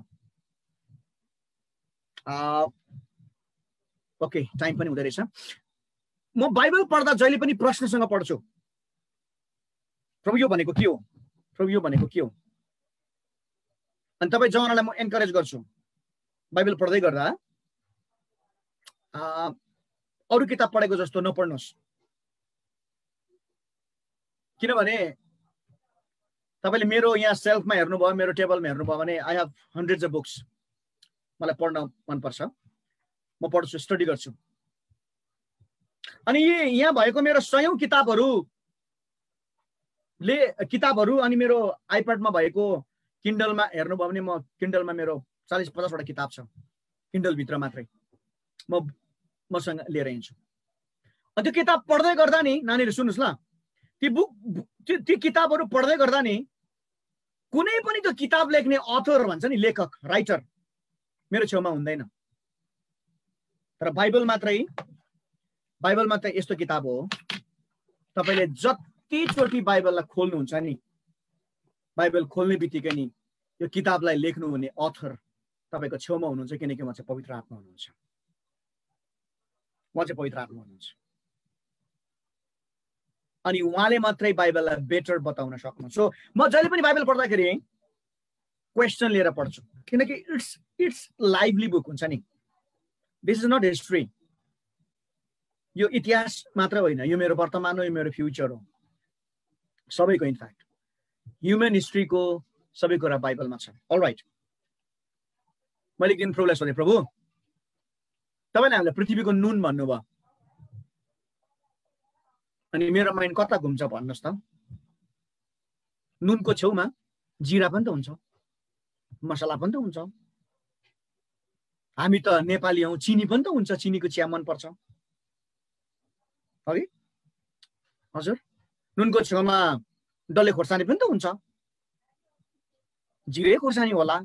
ओके, टाइम पनि हुँदै रहेछ। म बाइबल पढ्दा जहिले पनि प्रश्नसँग पढ्छु, प्रभु यो भनेको के हो, प्रभु यो भनेको के हो। अनि तपाईँ जवानलाई म एन्करेज गर्छु, बाइबल पढ्दै गर्दा अरू किताब पढेको जस्तो नपढ्नुहोस्, किनभने तपाईले मेरो यहाँ सेल्फमा हेर्नुभयो, मेरो टेबलमा हेर्नुभयो भने I have hundreds of books. मलाई पढ्न मनपर्छ, म पढ्छु, स्टडी गर्छु। अनि यहाँ भएको मेरो 100औं किताबहरू अनि मेरो आइप्याडमा भएको किन्डलमा हेर्नुभयो भने म किन्डलमा मेरो 40-50 वटा किताब छ, किन्डल भित्र मात्रै मसँग लिएर हिँड्छु। अनि त्यो किताब पढ्दै गर्दा नि नानीहरू सुन्नुहोस् ल, ती किताबहरू पढ्दै गर्दा नि कुनै पनि त्यो किताब लेख्ने अथर भन्छ नि, लेखक, राइटर मेरो छेउमा हुँदैन। तर बाइबल मात्रै यस्तो किताब हो, तपाईले जतिचोटि बाइबललाई खोल्नुहुन्छ नि, बाइबल खोल्ने बित्तिकै नि यो किताबलाई लेख्नु हुने अथर तपाईको छेउमा हुनुहुन्छ, किनकि उहाँ चाहिँ पवित्र आत्मा हुनुहुन्छ, उहाँ चाहिँ पवित्र आत्मा हुनुहुन्छ। अनि उहाँले मात्रै बाइबललाई बेटर बताउन सक्नुहुन्छ। सो म जहिले पनि बाइबल पढ्दाखेरि क्वेसन लिएर पढ्छु, किनकि इट्स लाइभली बुक हुन्छ नि। दिस इज नट हिस्ट्री, यो इतिहास मात्र होइन, यो मेरो वर्तमान हो, यो मेरो फ्युचर हो, सबैको। इनफ्याक्ट ह्युमन हिस्ट्रीको सबै कुरा बाइबलमा छ। अलराइट, मैले किन प्रभुलाई सोधेँ, प्रभु तपाईँले हामीलाई पृथ्वीको नुन भन्नुभयो, अनि मेरो माइन्ड कता घुम्छ भन्नुहोस् त। नुनको छेउमा जिरा पनि त हुन्छ, मसला पनि त हुन्छ। हामी त नेपाली हौ, चिनी पनि त हुन्छ, चिनीको चिया मन पर्छ है हजुर। नुनको छेउमा डल्ले खोर्सानी पनि त हुन्छ, जिरे खोर्सानी होला।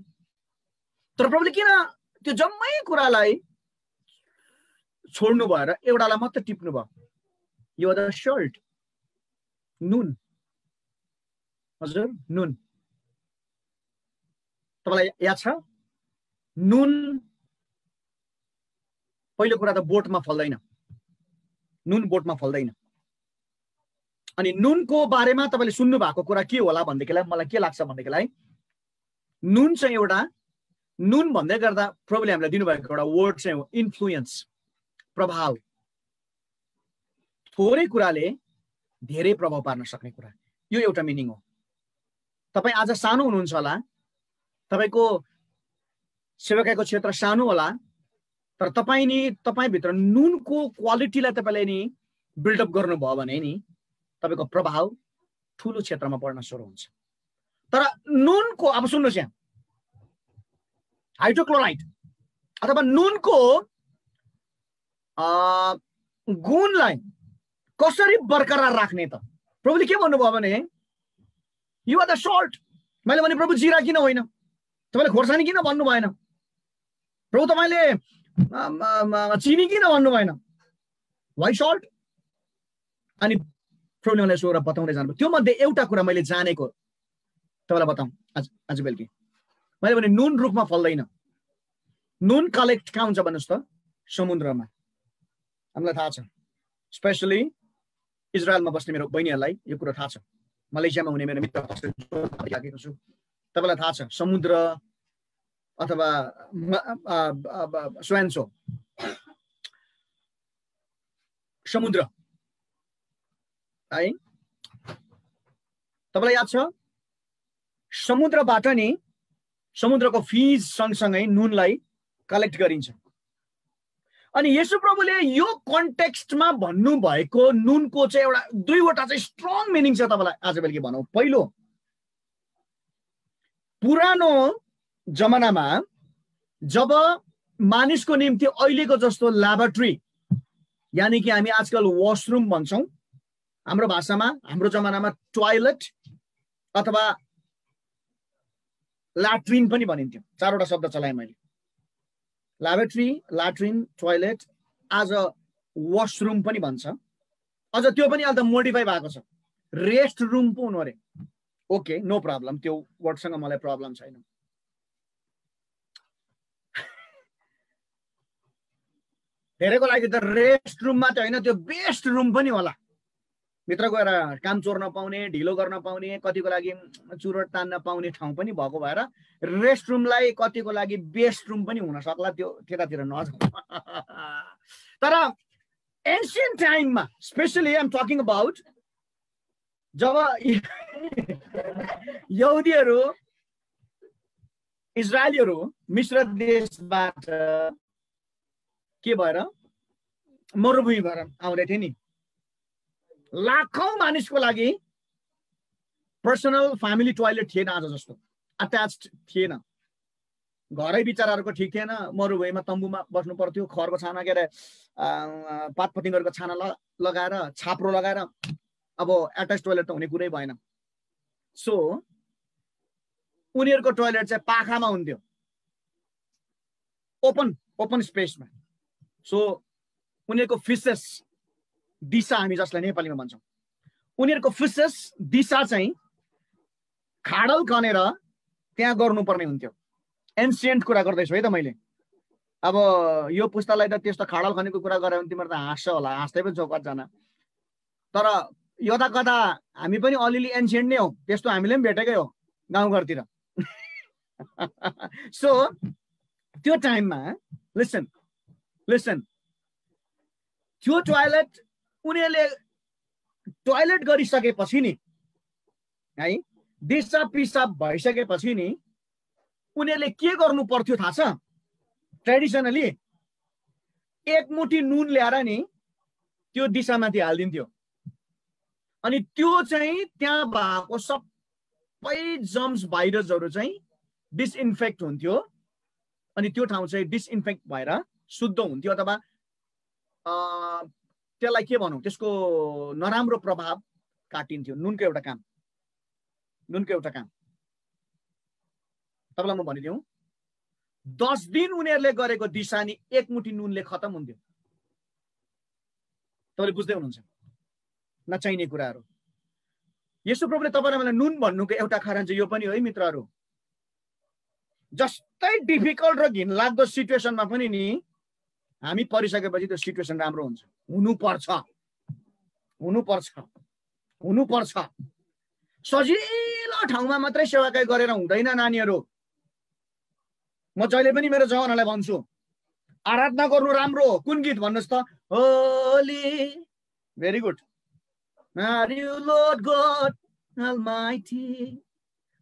तर प्रभुले किन त्यो जम्मै कुरालाई छोड्नु भएर एउटालाई मात्र टिप्नु भयो? यु आर द सल्ट, नुन। हजुर, नुन। तपाईलाई याद छ नुन पहिलो कुरा त बोटमा फल्दैन, नुन बोटमा फल्दैन। अनि नुनको बारेमा तपाईले सुन्नु भएको कुरा के होला भन्देखिलाई मलाई के लाग्छ भन्देखिलाई नुन चाहिँ एउटा, नुन भन्दै गर्दा प्रभुले हामीलाई दिनुभएको एउटा वर्ड चाहिँ हो इन्फ्लुएन्स, प्रभाव। थोरै कुराले धेरै प्रभाव पार्न सक्ने कुरा, यो एउटा मिनिङ हो। तपाई आज सानो हुनुहुन्छ होला, तपाईको सेवकाईको क्षेत्र सानो होला, तर तपाई भित्र नुनको क्वालिटीलाई तपाईले नि बिल्डअप गर्नुभयो भने नि तपाईको प्रभाव ठुलो क्षेत्रमा पर्न सुरु हुन्छ। तर नुनको, अब सुन्नुस् यहाँ, हाइड्रोक्लोराइड अथवा नुनको गुणलाई कसरी बरकरार राख्ने त? प्रभुले के भन्नुभयो भने यु आर द सल्ट। मैले भने प्रभु जिरा किन होइन, तपाईले खोर्सानी किन भन्नु भएन? प्रभु तपाईले चिनी किन भन्नु भएन? Why salt? अनि प्रभुले मलाई सोरा बताउँदै जानुभयो। त्यो मध्ये एउटा कुरा मैले जानेको तपाईलाई बताउँ आज बेलुकी। मैले भने नुन रुखमा फल्दैन, नुन कलेक्ट कहाँ हुन्छ भन्नुहोस् त? समुद्रमा। हामीलाई थाहा छ, स्पेसली इजरायलमा बस्ने मेरो बहिनीहरूलाई यो कुरा थाहा छ। मलेसियामा हुने मेरो मित्र लागेको छु, तपाईलाई थाहा छ समुद्र अथवा स्वान्सो समुद्र है, तपाईलाई याद छ समुद्रबाट नि समुद्रको फिज सँगसँगै नुनलाई कलेक्ट गरिन्छ। अनि येशू प्रभुले यो कन्टेक्स्टमा भन्नु भएको नुनको चाहिँ एउटा दुईवटा चाहिँ स्ट्रङ मिनिङ छ। तपाईलाई आज बेलुकी भनौँ। पहिलो, पुरानो जमानामा जब मानिसको निम्ति अहिलेको जस्तो ल्याबोरेटरी, यानी कि हामी आजकल वाशरूम भन्छौँ हाम्रो भाषामा, हाम्रो जमानामा टोयलेट अथवा ल्याट्रिन पनि भनिन्थ्यो। चारवटा शब्द चलाएँ मैले, ल्याबोरेटरी, ल्याट्रिन, टोयलेट, आज वाशरूम पनि भन्छ। अझ त्यो पनि अहिले त मोडिफाई भएको छ, रेस्ट रुम पो हुनु अरे। ओके, नो प्रब्लम, त्यो वर्डसँग मलाई प्रब्लम छैन। धेरैको लागि त रेस्ट रुम मात्रै होइन, त्यो बेस्ट रुम पनि होला। भित्र गएर काम चोर्न पाउने, ढिलो गर्न पाउने, कतिको लागि चुरोट तान्न पाउने ठाउँ पनि भएको भएर रेस्ट रुमलाई कतिको लागि बेस्ट रुम पनि हुन सक्ला। त्यो त्यतातिर नजाऊ। तर एन्सियन्ट टाइममा, specially I am talking about, जब यहुदीहरू, इजरायलीहरू मिश्र देशबाट के भएर मरुभूमि भएर आउँदै थिए नि, लाखौं मानिसको लागि पर्सनल फ्यामिली टोयलेट थिएन आज जस्तो, अट्याच्ड थिएन। घरै बिचराहरूको ठिक थिएन, मरुभूमिमा तम्बुमा बस्नु पर्थ्यो, खरको छाना, के अरे पात पतिङ्गरको छाना लगाएर, छाप्रो लगाएर। अब एट्याच टोयलेट त हुने कुरै भएन। सो उनीहरूको टोयलेट चाहिँ पाखामा हुन्थ्यो, ओपन स्पेसमा। सो उनीहरूको फिसेस, दिशा हामी जसलाई नेपालीमा भन्छौँ, उनीहरूको फिसेस दिशा चाहिँ खाडल खनेर त्यहाँ गर्नुपर्ने हुन्थ्यो। एन्सियन्ट कुरा गर्दैछु है त मैले। अब यो पुस्तालाई त त्यस्तो खाडल खनेको कुरा गरे भने तिमीहरू त हाँस्छ होला, हाँस्दै पनि छौ कतिजना। तर यता कता हामी पनि अलिअलि एन्सियन्ट नै हो, त्यस्तो हामीले पनि भेटेकै हो गाउँघरतिर। सो त्यो टाइममा लिसन, त्यो टोयलेट उनीहरूले टोयलेट गरिसकेपछि नि है, दिशा पिसाब भइसकेपछि नि उनीहरूले के गर्नु पर्थ्यो थाहा छ? ट्रेडिसनली एक मुठी नुन ल्याएर नि त्यो दिशामाथि हालिदिन्थ्यो। अनि त्यो चाहिँ त्यहाँ भएको सबै जम्स भाइरसहरू चाहिँ डिसइन्फेक्ट हुन्थ्यो। अनि त्यो ठाउँ चाहिँ डिसइन्फेक्ट भएर शुद्ध हुन्थ्यो, अथवा त्यसलाई के भनौँ, त्यसको नराम्रो प्रभाव काटिन्थ्यो। नुनको एउटा काम तपाईँलाई म भनिदिउँ, 10 दिन उनीहरूले गरेको दिशा नि एक मुठी नुनले खतम हुन्थ्यो। तपाईँले बुझ्दै हुनुहुन्छ? नचाहिने कुराहरू। यसो प्रभुले तपाईलाई मलाई नुन भन्नुको एउटा कारण चाहिँ यो पनि हो है मित्रहरू, जस्तै डिफिकल्ट र घिनलाग्दो सिचुएसनमा पनि नि हामी परिसकेपछि त्यो सिचुएसन राम्रो हुन्छ। हुनुपर्छ हुनुपर्छ हुनुपर्छ। सजिलो ठाउँमा मात्रै सेवाकाई गरेर हुँदैन नानीहरू। म जहिले पनि मेरो जवानहरूलाई भन्छु, आराधना गर्नु राम्रो हो। कुन गीत भन्नुहोस् त? Holi, very good. Are you Lord God Almighty?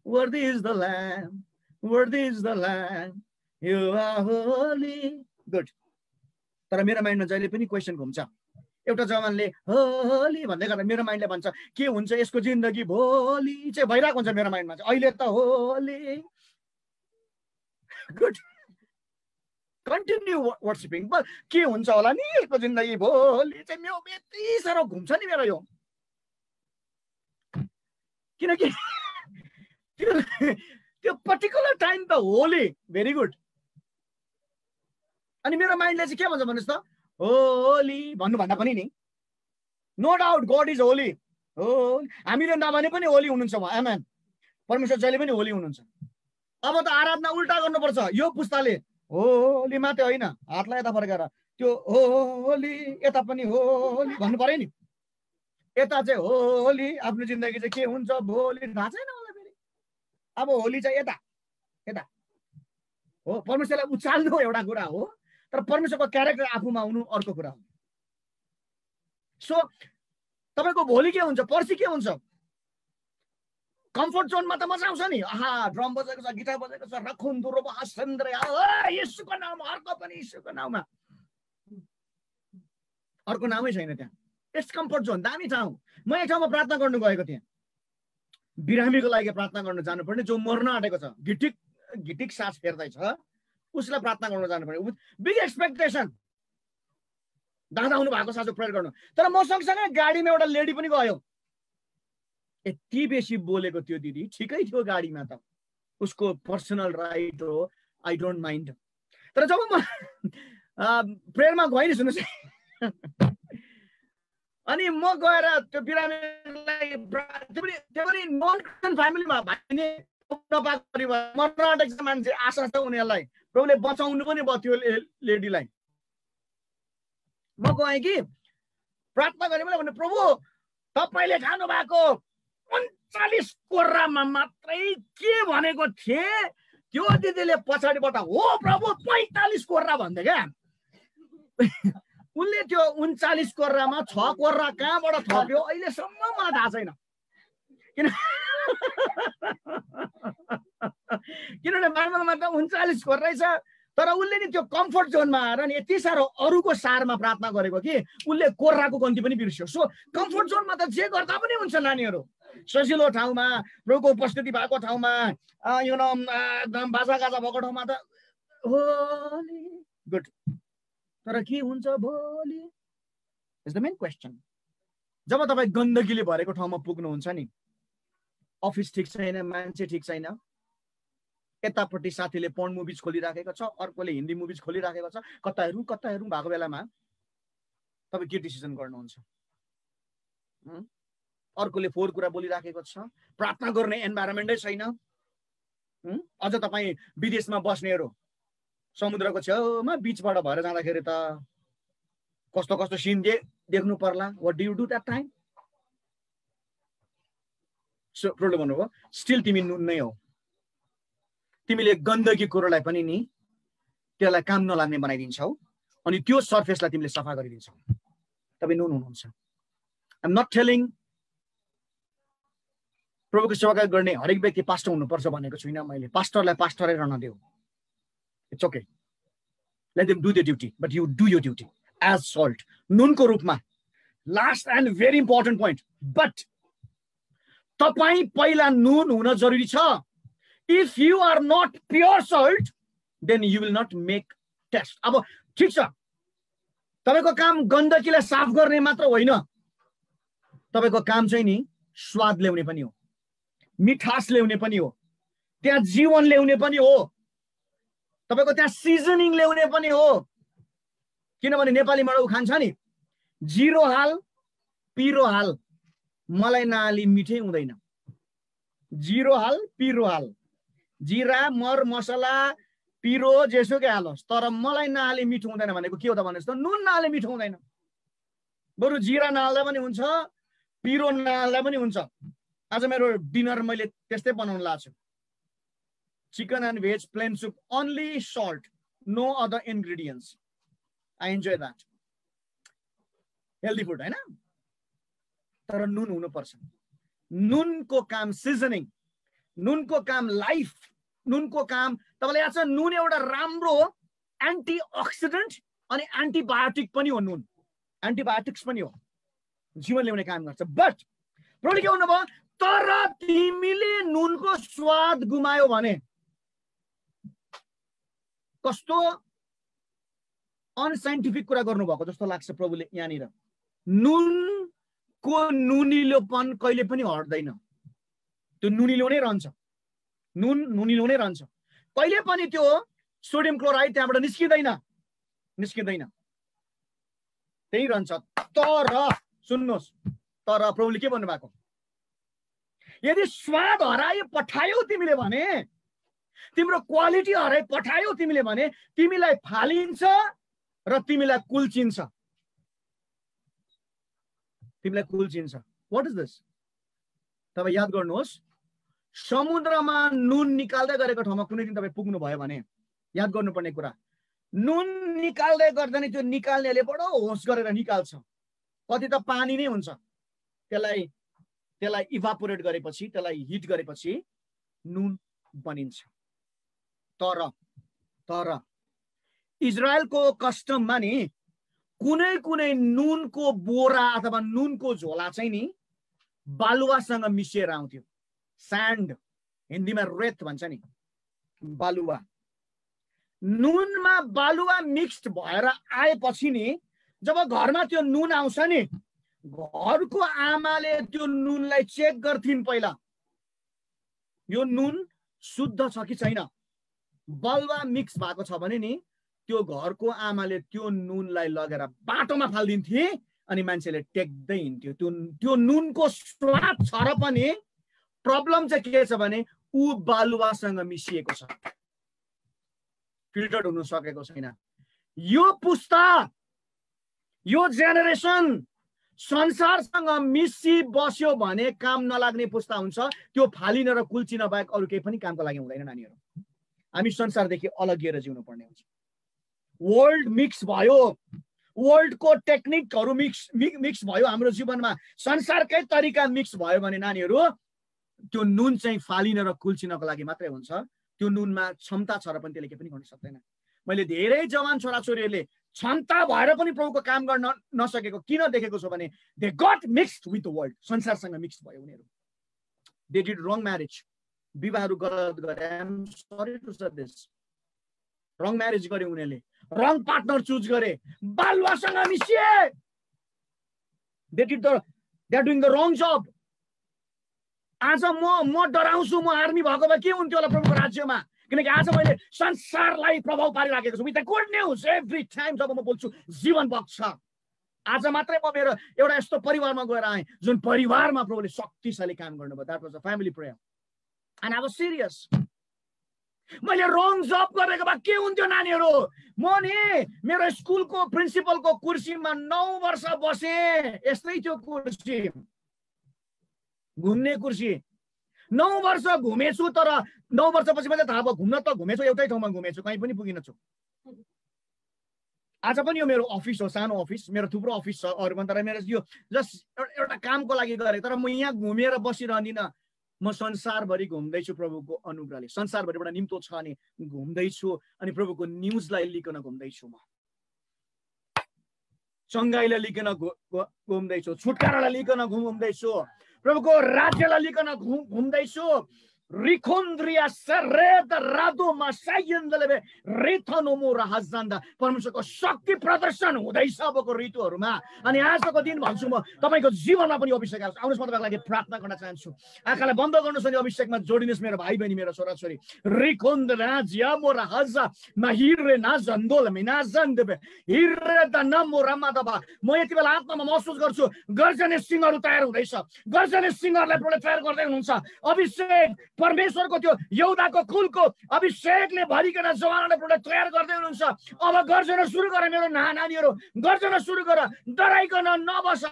Worthy is the Lamb, worthy is the Lamb, you are holy. Good. तर मेरो माइन्डमा जहिले पनि क्वेसन घुम्छ। एउटा जवानले होली भन्दै गर्दा मेरो माइन्डले भन्छ के हुन्छ यसको जिन्दगी भोलि चाहिँ भइरहेको हुन्छ मेरो माइन्डमा चाहिँ। अहिले त Holi. Good, continue worshipping. But के हुन्छ होला नि यसको जिन्दगी भोलि चाहिँ मेरो यति साह्रो घुम्छ नि मेरो यो। किनकि त्यो पर्टिकुलर टाइम त होली, भेरी गुड। अनि मेरो माइन्डले चाहिँ के भन्छ भन्नुहोस् त? होली भन्नुभन्दा पनि नि, no doubt God is holy. हो, हामीले नभने पनि होली हुनुहुन्छ उहाँ। आमेन। परमेश्वर जहिले पनि होली हुनुहुन्छ। अब त आराधना उल्टा गर्नुपर्छ। यो पुस्ताले होली मात्रै होइन, हातलाई यता फर्काएर त्यो होली, यता पनि होली भन्नु पर्यो नि। यता चाहिँ होली, आफ्नो जिन्दगी चाहिँ के हुन्छ भोलि थाहा छैन मलाई फेरि। अब होली चाहिँ यता यता हो। परमेश्वरलाई उचाल्नु एउटा कुरा हो, तर परमेश्वरको क्यारेक्टर आफूमा हुनु अर्को कुरा हो। सो तपाईँको भोलि के हुन्छ, पर्सि के हुन्छ? कम्फर्ट जोनमा त मजा आउँछ नि। आहा, ड्रम बजेको छ, गिटार बजेको छ, रखुन दुरो बहासन्द्र, येशूको नाममा, अर्को पनि येशूको नाममा। अर्को नामै छैन त्यहाँ। इट्स कम्फर्ट जोन, दामी ठाउँ। म एक ठाउँमा प्रार्थना गर्नु गएको थिएँ। बिरामीको लागि प्रार्थना गर्न जानुपर्ने, जो मर्न आँटेको छ, घिटिक घिटिक सास फेर्दैछ, उसलाई प्रार्थना गर्न जानुपर्ने। Big expectation. दादा आउनु भएको सासो प्रेयर गर्नु। तर म सँगसँगै गाडीमा एउटा लेडी पनि गयो। यति बेसी बोलेको थियो दिदी, ठिकै थियो गाडीमा त, उसको पर्सनल राइट हो, आई डोन्ट माइन्ड। तर जब म प्रेयरमा गएँ नि, सुन्नुहोस्, अनि म गएर त्यो बिरामीलाई, त्यो पनि नन क्रिस्चियन फ्यामिलीमा भाइने नपाएको परिवार, मर्न आँटेको छ मान्छे, आशा छ उनीहरूलाई, प्रभुले बचाउनु पनि भयो त्यो लेडीलाई। म गएँ कि प्रार्थना गरेँ, मैले भने प्रभु तपाईँले खानु भएको 39 कोर्रामा मात्रै के भनेको थिएँ, त्यो दिदीले पछाडिबाट हो प्रभु 45 कोर्रा भन्दै क्या। उनले त्यो 39 कोर्रामा 6 कोर्रा कहाँबाट थप्यो अहिलेसम्म मलाई थाहा छैन। किनभने बाइबलमा त 39 कोर्रै छ, तर उसले नि त्यो कम्फर्ट जोनमा आएर नि यति साह्रो अरूको सारमा प्रार्थना गरेको कि उसले कोर्राको गन्ती पनि बिर्स्यो। सो कम्फर्ट जोनमा त जे गर्दा पनि हुन्छ नानीहरू। सजिलो ठाउँमा, प्रभुको उपस्थिति भएको ठाउँमा, यु नो एकदम बाजागाजा भएको ठाउँमा त होली, गुड। तर के हुन्छ भोलि इज द मेन क्वेसन। जब तपाईँ गन्दगीले भरेको ठाउँमा पुग्नुहुन्छ नि, अफिस ठिक छैन, मान्छे ठिक छैन, यतापट्टि साथीले पर्न मुभिज खोलिराखेको छ, अर्कोले हिन्दी मुभिज खोलिराखेको छ, कता हेरौँ भएको बेलामा तपाईँ के डिसिजन गर्नुहुन्छ? अर्कोले फोहोर कुरा बोलिराखेको छ, प्रार्थना गर्ने एन्भाइरोमेन्टै छैन। अझ तपाईँ विदेशमा बस्नेहरू, समुद्रको छेउमा बिचबाट भएर जाँदाखेरि त कस्तो कस्तो सिन देख्नु पर्ला। What do you do that time? So प्रोले भन्नुभयो स्टिल तिमी नुन नै हो। तिमीले गन्दगी कुरोलाई पनि नि त्यसलाई काम नलाग्ने बनाइदिन्छौ, अनि त्यो सर्फेसलाई तिमीले सफा गरिदिन्छौ। तपाईँ नुन हुनुहुन्छ। आइ एम नट टेलिङ प्रभुको सेवा गर्ने हरेक व्यक्ति पास्टर हुनुपर्छ भनेको छुइनँ मैले। पास्टरलाई पास्टरै रहन देऊ, it's okay, let them do the duty, but you do your duty as salt, नुनको रूपमा। Last and very important point, but तपाईँ पहिला नुन हुन जरुरी छ। If you are not pure salt then you will not make taste. अब ठिक छ, तपाईँको काम गन्दगीलाई साफ गर्ने मात्र होइन, तपाईँको काम चाहिँ नि स्वाद ल्याउने पनि हो, मिठास ल्याउने पनि हो, त्यहाँ जीवन ल्याउने पनि हो, तपाईँको त्यहाँ सिजनिङ ल्याउने पनि हो। किनभने नेपालीबाट उ खान्छ नि, जिरो हाल पिरो हाल, मलाई नहाली मिठै हुँदैन। जिरो हाल पिरो हाल, जिरा मर मसला पिरो जेसुकै हालोस्, तर मलाई नहाली मिठो हुँदैन भनेको के हो त भन्नुहोस् त? नुन नहाले मिठो हुँदैन। बरु जिरा नहाल्दा पनि हुन्छ, पिरो नहाल्दा पनि हुन्छ। आज मेरो डिनर मैले त्यस्तै बनाउन लाग्छु। Chicken and veg plain soup, only salt, no other ingredients. I enjoy that. Healthy food हैन, तर नुन हुनुपर्छ। नुनको काम सिजनिङ, नुनको काम लाइफ, नुनको काम तपाईलाई याद छ नुन एउटा राम्रो एन्टिअक्सिडेन्ट अनि एन्टिबायोटिक पनि हो। नुन एन्टिबायोटिक्स पनि हो, जीवन ल्याउने काम गर्छ। बट प्रभुले के भन्नुभयो? तर तिमीले नुनको स्वाद गुमायो भने, कस्तो अनसाइन्टिफिक कुरा गर्नुभएको जस्तो लाग्छ प्रभुले यहाँनिर। नुनको नुनिलोपन कहिले पनि हट्दैन, त्यो नुनिलो नै रहन्छ। नुन नुनिलो नै रहन्छ, कहिले पनि त्यो सोडियम क्लोराइड त्यहाँबाट निस्किँदैन, त्यही रहन्छ। तर सुन्नुहोस्, तर प्रभुले के भन्नुभएको? यदि स्वाद हराए पठायौ तिमीले भने, तिम्रो क्वालिटी हराए पठायौ तिमीले भने, तिमीलाई फालिन्छ र तिमीलाई कुल्चिन्छ। तिमीलाई कुल्चिन्छ। What is this? तपाईँ याद गर्नुहोस्, समुद्रमा नुन निकाल्दै गरेको ठाउँमा कुनै दिन तपाईँ पुग्नु भयो भने याद गर्नुपर्ने कुरा, नुन निकाल्दै गर्दा नि त्यो निकाल्नेले बडो होस गरेर निकाल्छ। कति त पानी नै हुन्छ, त्यसलाई इभापोरेट गरेपछि, त्यसलाई हिट गरेपछि नुन बनिन्छ। तर इजरायलको कस्टममा नि कुनै कुनै नुनको बोरा अथवा नुनको झोला चाहिँ नि बालुवासँग मिसिएर आउँथ्यो। स्यान्ड, हिन्दीमा रेत भन्छ नि, बालुवा। नुनमा बालुवा मिक्स्ड भएर आएपछि नि जब घरमा त्यो नुन आउँछ नि, घरको आमाले त्यो नुनलाई चेक गर्थिन् पहिला, यो नुन शुद्ध छ कि छैन। बालुवा मिक्स भएको छ भने नि त्यो घरको आमाले त्यो नुनलाई लगेर बाटोमा फालिदिन्थे अनि मान्छेले टेक्दै हिँड्थ्यो। त्यो नुनको स्वाद छ र पनि प्रब्लम चाहिँ के छ भने ऊ बालुवासँग मिसिएको छ, फिल्टर हुन सकेको छैन। यो पुस्ता, यो जेनेरेसन संसारसँग मिसी बस्यो भने काम नलाग्ने पुस्ता हुन्छ। त्यो फालिन र कुल्चिन बाहेक अरू केही पनि कामको लागि हुँदैन नानीहरू। हामी संसारदेखि अलगिएर जिउनु पर्ने हुन्छ। वर्ल्ड मिक्स भयो, वर्ल्डको टेक्निकहरू मिक्स भयो हाम्रो जीवनमा, संसारकै तरिका मिक्स भयो भने नानीहरू त्यो नुन चाहिँ फालिन र कुल्चिनको लागि मात्रै हुन्छ। त्यो नुनमा क्षमता छ र पनि त्यसले केही पनि गर्न सक्दैन। मैले धेरै जवान छोराछोरीहरूले क्षमता भएर पनि प्रभुको काम गर्न नसकेको किन देखेको छु भने they got mixed with the world, संसारसँग मिक्स भयो उनीहरू। दे डिड रङ म्यारेज, विवाहहरू गलत गरे। I am sorry to say this, wrong marriage गरे उनीहरूले, रङ पार्टनर चुज गरे, बालुवासँग मिसिए। They are doing the wrong job. आज म डराउँछु, म आर्मी भएको भए के हुन्थ्यो होला प्रभुको राज्यमा, किनकि आज मैले संसारलाई प्रभाव पारिराखेको छु। With the good news every time जब म बोल्छु जीवन बग्छ। आज मात्रै म मेरो एउटा यस्तो परिवारमा गएर आएँ जुन परिवारमा प्रभुले शक्तिशाली काम गर्नुभयो। That was a family prayer and I was serious. मैले रङ जब गरेको भए के हुन्थ्यो नानीहरू? म नि मेरो स्कुलको प्रिन्सिपलको कुर्सीमा 9 वर्ष बसेँ। यस्तै थियो कुर्सी, घुम्ने कुर्सी। 9 वर्ष घुमेछु, तर 9 वर्षपछि मात्रै थाहा भयो घुम्न त घुमेछु, एउटै ठाउँमा घुमेछु, कहीँ पनि पुगिन छु। आज पनि यो मेरो अफिस हो, सानो अफिस, मेरो थुप्रो अफिस छ अरूमा, तर मेरो यो जस्ट एउटा कामको लागि गरेँ। तर म यहाँ घुमेर बसिरहदिनँ, म संसारभरि घुम्दैछु प्रभुको अनुग्रहले। संसारभरिबाट निम्तो छ अनि घुम्दैछु, अनि प्रभुको न्युजलाई लिकन घुम्दैछु, म चङ्गाईलाई लिकन घुम्दैछु, छुटकारालाई लिकन घुम्दैछु, प्रभुको राज्यलाई लिकन घुम्दैछु, रिखोन्द्रिया सरेद रादोमा सायन्दलबे रेथनोमो रहजन्दा परमेश्वरको शक्ति प्रदर्शन हुँदैछ अबको ऋतुहरूमा। अनि आजको दिन भन्छु म तपाईको जीवनमा पनि अभिषेक आओस्। आउनुहोस् म तपाईँको लागि प्रार्थना गर्न चाहन्छु। आँखालाई बन्द गर्नुहोस् अनि अभिषेकमा जोडिनुहोस् मेरो भाइ बहिनी, मेरो छोराछोरी। रिखोन्द्रा जियामो रहजा माहिरे नाजन्दोल मिनाजन्दबे हिरे द नमो रमादबा। म यति बेला आत्मामा महसुस गर्छु गर्जने सिंहहरू तयार हुँदैछ। गर्जने सिंहहरूलाई प्रभुले तयार गर्दै हुनुहुन्छ। अभिषेक परमेश्वरको त्यो यहुदाको कुलको अभिषेकले भरिकन जवानलाई प्रभुले तयार गर्दै हुनुहुन्छ। अब गर्जन सुरु गर मेरो नानीहरू, गर्जन सुरु गर, डराइकन नबस,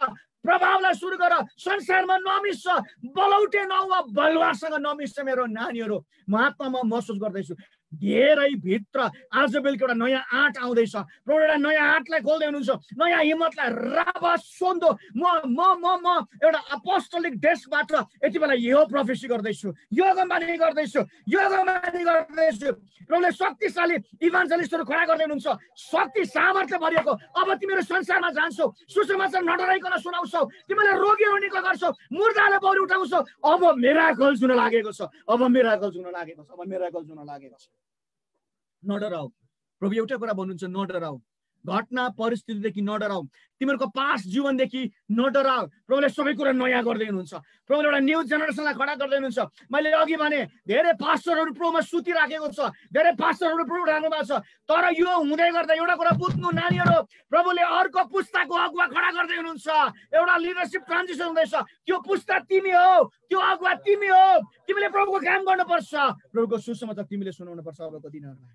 प्रभावलाई सुरु गर, संसारमा नमिस्छ, बलौटे नहुँ, बलुवासँग नमिस्छ मेरो नानीहरू। म आत्मामा महसुस गर्दैछु धेरै भित्र आज बेलुका एउटा नयाँ आँट आउँदैछ। प्रभु एउटा नयाँ आँटलाई खोल्दै हुनुहुन्छ, नयाँ हिम्मतलाई राबा सोन्दो। म म म म एउटा अपोस्टोलिक डेस्कबाट यति बेला यो प्रोफेसी गर्दैछु, योगमानी गर्दैछु, योगमानी गर्दैछु। प्रभुले शक्तिशाली इभान्जलिस्टहरू खडा गर्दै हुनुहुन्छ, शक्ति सामर्थ्य भरिएको। अब तिमीहरू संसारमा जान्छौ, सुसमाचार नडराइकन सुनाउँछौ, तिमीले रोगीहरू निको गर्छौ, मुर्दालाई बौरी उठाउँछौ। अब मिराकल्स हुन लागेको छ, अब मिराकल्स हुन लागेको छ, अब मिराकल्स हुन लागेको छ। नडराऊ। प्रभु एउटा कुरा भन्नुहुन्छ, नडराऊ। घटना परिस्थितिदेखि नडराऊ, तिमीहरूको पास्ट जीवनदेखि नडराऊ। प्रभुले सबै कुरा नयाँ गर्दै हुनुहुन्छ। प्रभुले एउटा न्यू जेनेरेसनलाई खडा गर्दै हुनुहुन्छ। मैले अघि भने धेरै पास्टरहरू प्रभुमा सुतिराखेको छ, धेरै पास्टरहरू प्रभु उठाउनु भएको छ। तर यो हुँदै गर्दा एउटा कुरा बुझ्नु नानीहरू, प्रभुले अर्को पुस्ताको अगुवा खडा गर्दै हुनुहुन्छ। एउटा लिडरसिप ट्रान्जिसन हुँदैछ। त्यो पुस्ता तिमी हो, त्यो अगुवा तिमी हो। तिमीले प्रभुको काम गर्नुपर्छ, प्रभुको सुसमाचार तिमीले सुनाउनु पर्छ अबको दिनहरूमा।